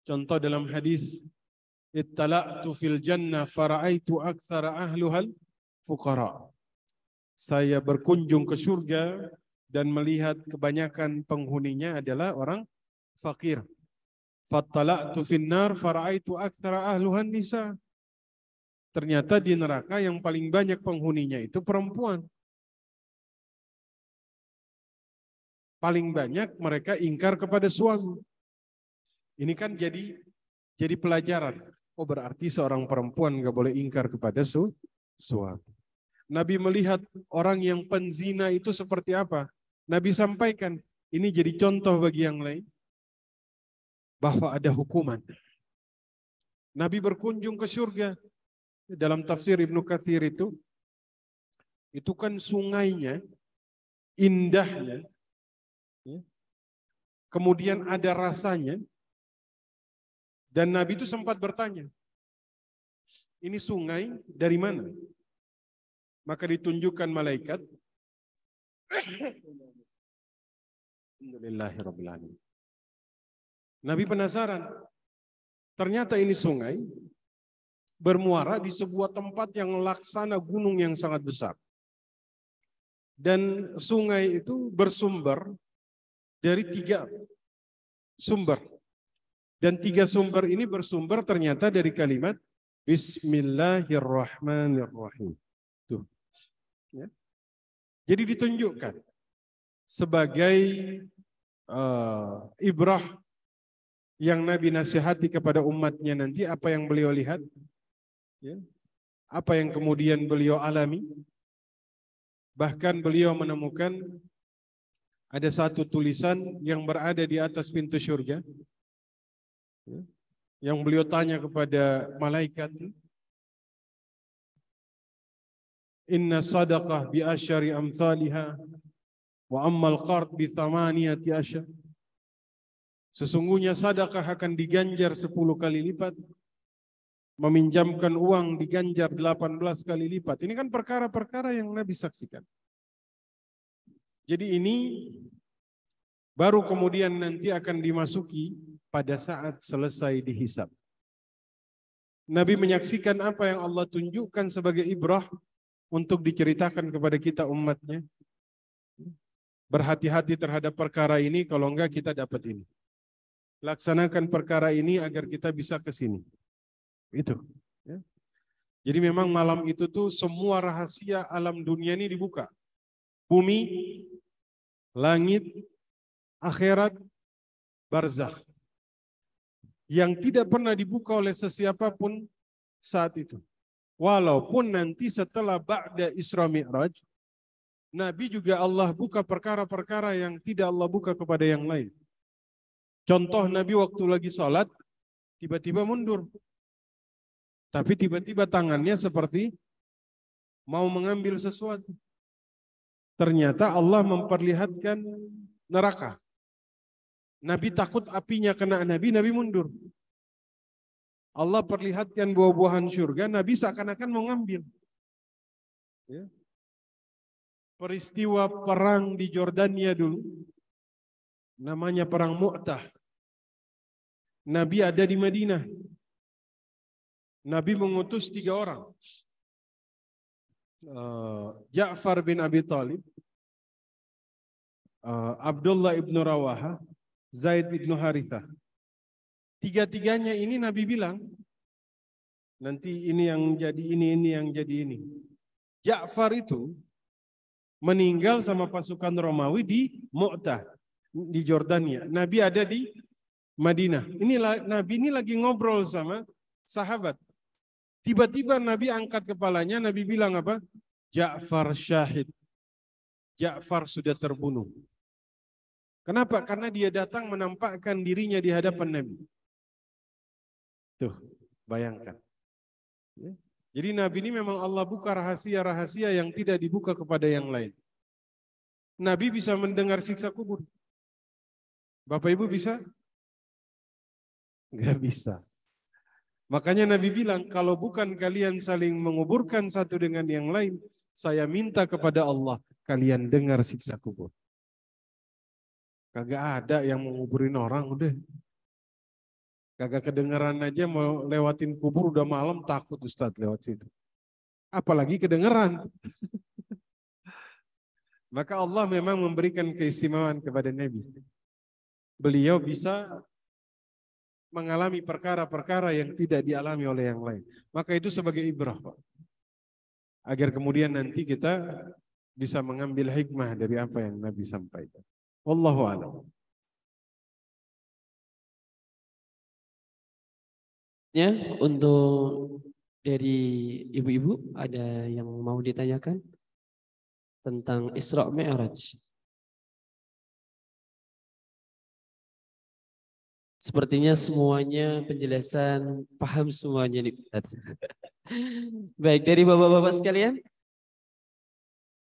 contoh dalam hadis, ittala'tu fil jannah fara'aitu aktsara ahluhal fuqara. Saya berkunjung ke surga dan melihat kebanyakan penghuninya adalah orang fakir. Fattala'tu fin nar fara'aitu aktsara ahluhan nisa. Ternyata di neraka yang paling banyak penghuninya itu perempuan. Paling banyak mereka ingkar kepada suami. Ini kan jadi pelajaran. Oh, berarti seorang perempuan nggak boleh ingkar kepada suami. Nabi melihat orang yang penzina itu seperti apa. Nabi sampaikan, ini jadi contoh bagi yang lain bahwa ada hukuman. Nabi berkunjung ke surga. Dalam tafsir Ibnu Katsir itu kan sungainya, indahnya, kemudian ada rasanya, dan Nabi itu sempat bertanya, ini sungai dari mana? Maka ditunjukkan malaikat. Alhamdulillahirrahmanirrahim. Nabi penasaran. Ternyata ini sungai bermuara di sebuah tempat yang laksana gunung yang sangat besar. Dan sungai itu bersumber dari 3 sumber. Dan 3 sumber ini bersumber ternyata dari kalimat Bismillahirrahmanirrahim. Tuh. Ya. Jadi ditunjukkan sebagai ibrah yang Nabi nasihati kepada umatnya nanti, apa yang beliau lihat, ya, apa yang kemudian beliau alami. Bahkan beliau menemukan ada satu tulisan yang berada di atas pintu surga, ya, yang beliau tanya kepada malaikat, inna sadaqah bi asyari amthaliha wa ammal qard bi thamaniyati asyar. Sesungguhnya sedekah akan diganjar 10 kali lipat, meminjamkan uang diganjar 18 kali lipat. Ini kan perkara-perkara yang Nabi saksikan. Jadi ini baru kemudian nanti akan dimasuki pada saat selesai dihisab. Nabi menyaksikan apa yang Allah tunjukkan sebagai ibrah untuk diceritakan kepada kita umatnya. Berhati-hati terhadap perkara ini, kalau enggak kita dapat ini. Laksanakan perkara ini agar kita bisa ke sini. Itu. Ya. Jadi memang malam itu tuh semua rahasia alam dunia ini dibuka. Bumi, langit, akhirat, barzakh. Yang tidak pernah dibuka oleh sesiapapun saat itu. Walaupun nanti setelah ba'da Isra Mi'raj, Nabi juga Allah buka perkara-perkara yang tidak Allah buka kepada yang lain. Contoh Nabi waktu lagi sholat, tiba-tiba mundur. Tapi tiba-tiba tangannya seperti mau mengambil sesuatu. Ternyata Allah memperlihatkan neraka. Nabi takut apinya kena Nabi mundur. Allah perlihatkan buah-buahan surga, Nabi seakan-akan mau ngambil. Ya. Peristiwa perang di Jordania dulu, namanya perang Mu'tah. Nabi ada di Madinah. Nabi mengutus 3 orang. Ja'far bin Abi Thalib, Abdullah ibnu Rawaha, Zaid ibnu Harithah. Tiga-tiganya ini Nabi bilang, nanti ini yang jadi ini yang jadi ini. Ja'far itu meninggal sama pasukan Romawi di Mu'tah, di Jordania. Nabi ada di Madinah. Nabi ini lagi ngobrol sama sahabat. Tiba-tiba Nabi angkat kepalanya, Nabi bilang apa? Ja'far syahid. Ja'far sudah terbunuh. Kenapa? Karena dia datang menampakkan dirinya di hadapan Nabi. Tuh, bayangkan. Jadi Nabi ini memang Allah buka rahasia-rahasia yang tidak dibuka kepada yang lain. Nabi bisa mendengar siksa kubur. Bapak Ibu bisa? Enggak bisa. Makanya Nabi bilang, kalau bukan kalian saling menguburkan satu dengan yang lain, saya minta kepada Allah, kalian dengar siksa kubur. Kagak ada yang menguburin orang, udah. Kagak kedengeran aja mau lewatin kubur udah malam takut Ustadz lewat situ. Apalagi kedengeran. Maka Allah memang memberikan keistimewaan kepada Nabi. Beliau bisa mengalami perkara-perkara yang tidak dialami oleh yang lain. Maka itu sebagai ibrah, Pak. Agar kemudian nanti kita bisa mengambil hikmah dari apa yang Nabi sampaikan. Wallahu a'lam. Ya, untuk dari ibu-ibu ada yang mau ditanyakan tentang Isra Mi'raj? Sepertinya semuanya penjelasan paham semuanya nih. Baik, dari bapak-bapak sekalian.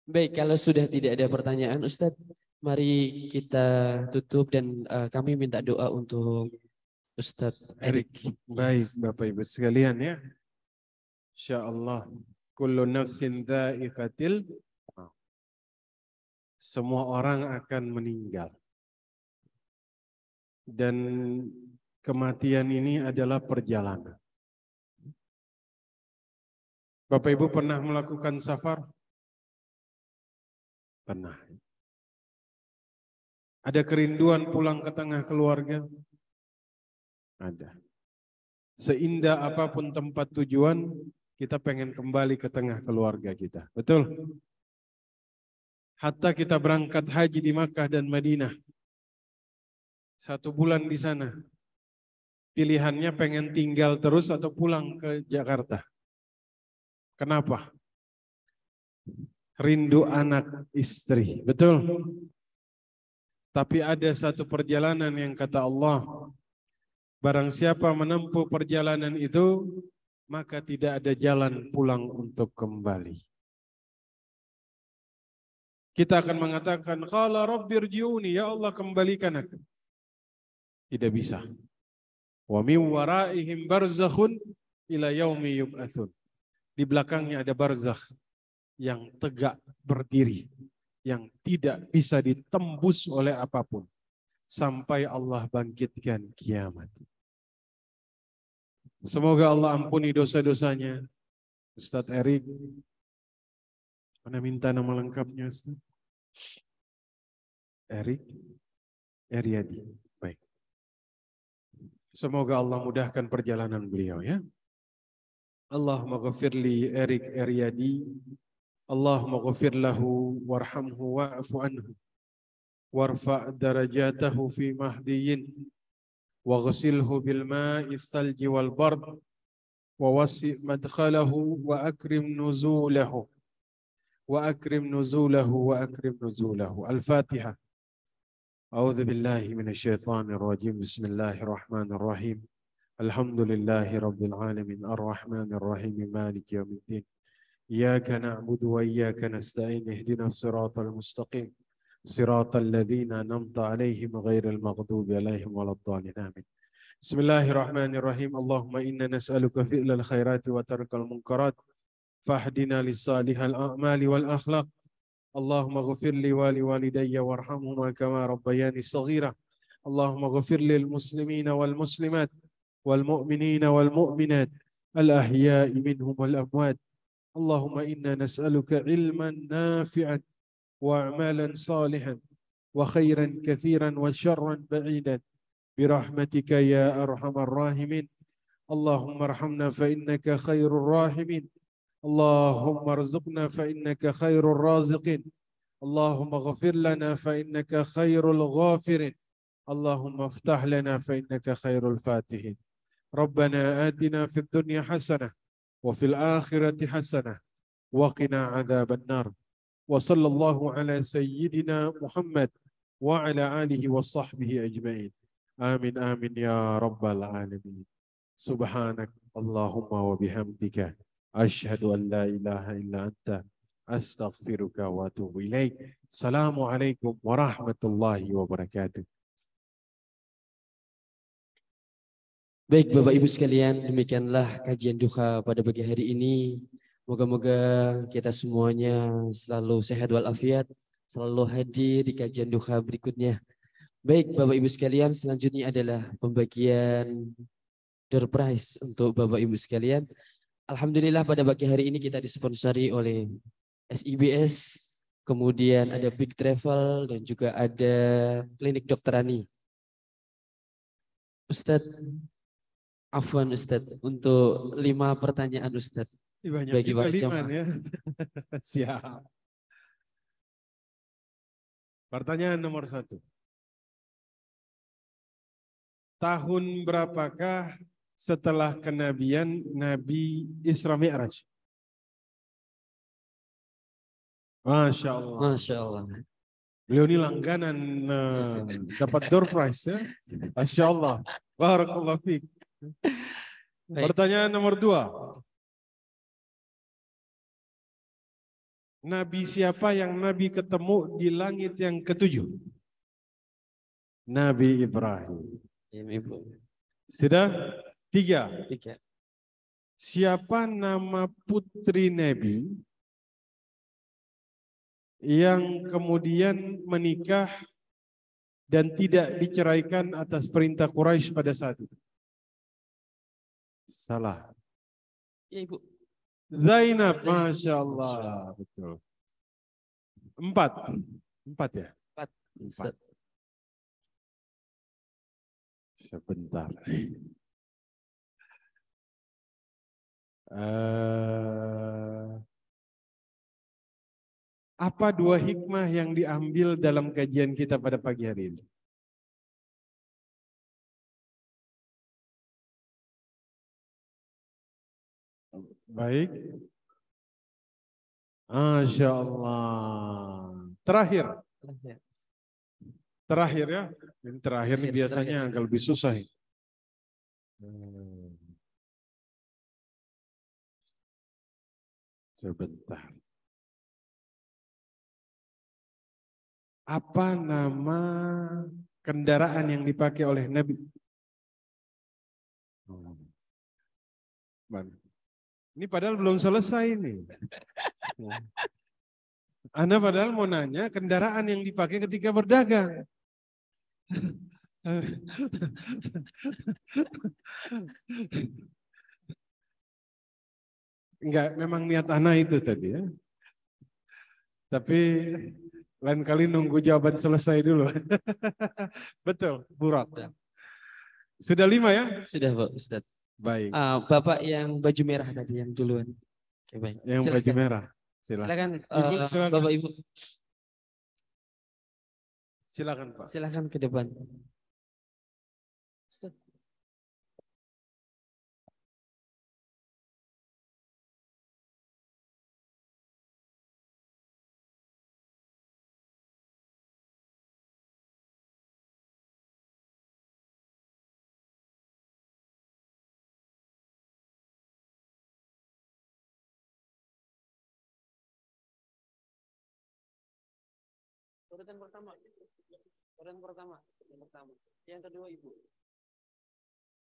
Baik, kalau sudah tidak ada pertanyaan Ustadz, mari kita tutup dan kami minta doa untuk Ustadz Erik. Baik, Bapak Ibu sekalian ya. Insyaallah kullu nafsin dha'iqatil maut. Semua orang akan meninggal. Dan kematian ini adalah perjalanan. Bapak Ibu pernah melakukan safar? Pernah. Ada kerinduan pulang ke tengah keluarga? Ada. Seindah apapun tempat tujuan, kita pengen kembali ke tengah keluarga kita. Betul? Hatta kita berangkat haji di Makkah dan Madinah. 1 bulan di sana. Pilihannya pengen tinggal terus atau pulang ke Jakarta. Kenapa? Rindu anak istri. Betul? Tapi ada satu perjalanan yang kata Allah, barang siapa menempuh perjalanan itu, maka tidak ada jalan pulang untuk kembali. Kita akan mengatakan, qala rabbirji'uni, ya Allah kembalikan aku. Tidak bisa. Wa min waraihim barzakhun ila yaumi yub'atsun. Di belakangnya ada barzakh yang tegak berdiri, yang tidak bisa ditembus oleh apapun. Sampai Allah bangkitkan kiamat. Semoga Allah ampuni dosa-dosanya. Ustadz Erik, mana minta nama lengkapnya Ustadz? Erik Eryadi. Baik. Semoga Allah mudahkan perjalanan beliau ya. Allahumma ghafirli Erik Eryadi. Allahumma ghafir lahu warhamhu wa'fu anhu. وارفع درجاته في مهديين واغسله بالماء الثلج والبرد ووسع مدخله وأكرم نزوله الفاتحة. أعوذ بالله من الشيطان الرجيم. بسم الله الرحمن الرحيم. الحمد لله رب العالمين الرحمن الرحيم مالك يوم الدين. إياك نعبد وإياك نستعين اهدنا الصراط المستقيم صراط الذين أنعمت عليهم غير المغضوب عليهم ولا الضالين آمين. بسم الله الرحمن الرحيم. اللهم إنا نسألك فعل الخيرات وترك المنكرات فاهدنا للصالح الأعمال والأخلاق. اللهم اغفر لي ولوالدي وارحمهما كما ربياني صغيرا. اللهم اغفر للمسلمين والمسلمات والمؤمنين والمؤمنات الأحياء منهم والأموات. اللهم إنا نسألك علما نافعا وأعمالا صالحا وخيرا كثيرا وشرا بعيدا برحمتك يا أرحم الراحمين. اللهم ارحمنا فإنك خير الراحمين. اللهم ارزقنا فإنك خير الرازقين. اللهم اغفر لنا فإنك خير الغافرين. اللهم افتح لنا فإنك خير الفاتحين. ربنا آتنا في الدنيا حسنة وفي الآخرة حسنة وقنا عذاب النار. وصلى الله على سيدنا محمد وعلى آله وصحبه أجمعين. آمين آمين يا رب العالمين. سبحانك اللهم وبحمدك أشهد أن لا إله إلا أنت أستغفرك وأتوب إليك. السلام عليكم ورحمة الله وبركاته. Baik Bapak Ibu sekalian, demikianlah kajian duha pada pagi hari ini. Moga-moga kita semuanya selalu sehat walafiat, selalu hadir di kajian duha berikutnya. Baik Bapak Ibu sekalian, selanjutnya adalah pembagian door prize untuk Bapak Ibu sekalian. Alhamdulillah pada pagi hari ini kita disponsori oleh SIBS, kemudian ada Big Travel dan juga ada Klinik Dokter Ani. Ustadz, afwan Ustadz, untuk 5 pertanyaan Ustadz. Banyak Bagi juga para 5 jamaah. ya. Siap. Pertanyaan nomor 1. Tahun berapakah setelah kenabian Nabi Isra Mi'raj? Masya Allah. Masya Allah. Beliau ini langganan dapat door prize ya. Masya Allah. Barakallahu fiik. Baik. Pertanyaan nomor 2. Nabi siapa yang Nabi ketemu di langit yang ke-7? Nabi Ibrahim. Ya, Ibu. Sudah? 3. 3. Siapa nama putri Nabi yang kemudian menikah dan tidak diceraikan atas perintah Quraisy pada saat itu? Salah. Ya Ibu. Zainab, Masya Allah. Betul. 4. 4 ya? 4. 4. Sebentar. Apa 2 hikmah yang diambil dalam kajian kita pada pagi hari ini? Baik. Masya Allah. Terakhir. Terakhir ya. Ini terakhir nih biasanya agak lebih susah. Sebentar. Apa nama kendaraan yang dipakai oleh Nabi? Ini padahal belum selesai nih. Anda padahal mau nanya kendaraan yang dipakai ketika berdagang. Enggak, memang niat anak itu tadi ya. Tapi lain kali nunggu jawaban selesai dulu. Betul, Burak. Sudah 5 ya? Sudah Pak Ustaz. Baik. Bapak yang baju merah tadi yang duluan. Oke, baik. Yang silakan. Baju merah. Silakan, Ibu, silakan. Bapak Ibu. Silakan Pak. Silakan ke depan. Ustaz. Urutan pertama. Urutan pertama. Yang pertama. Yang kedua Ibu.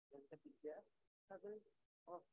Yang ketiga. Satu. Oh.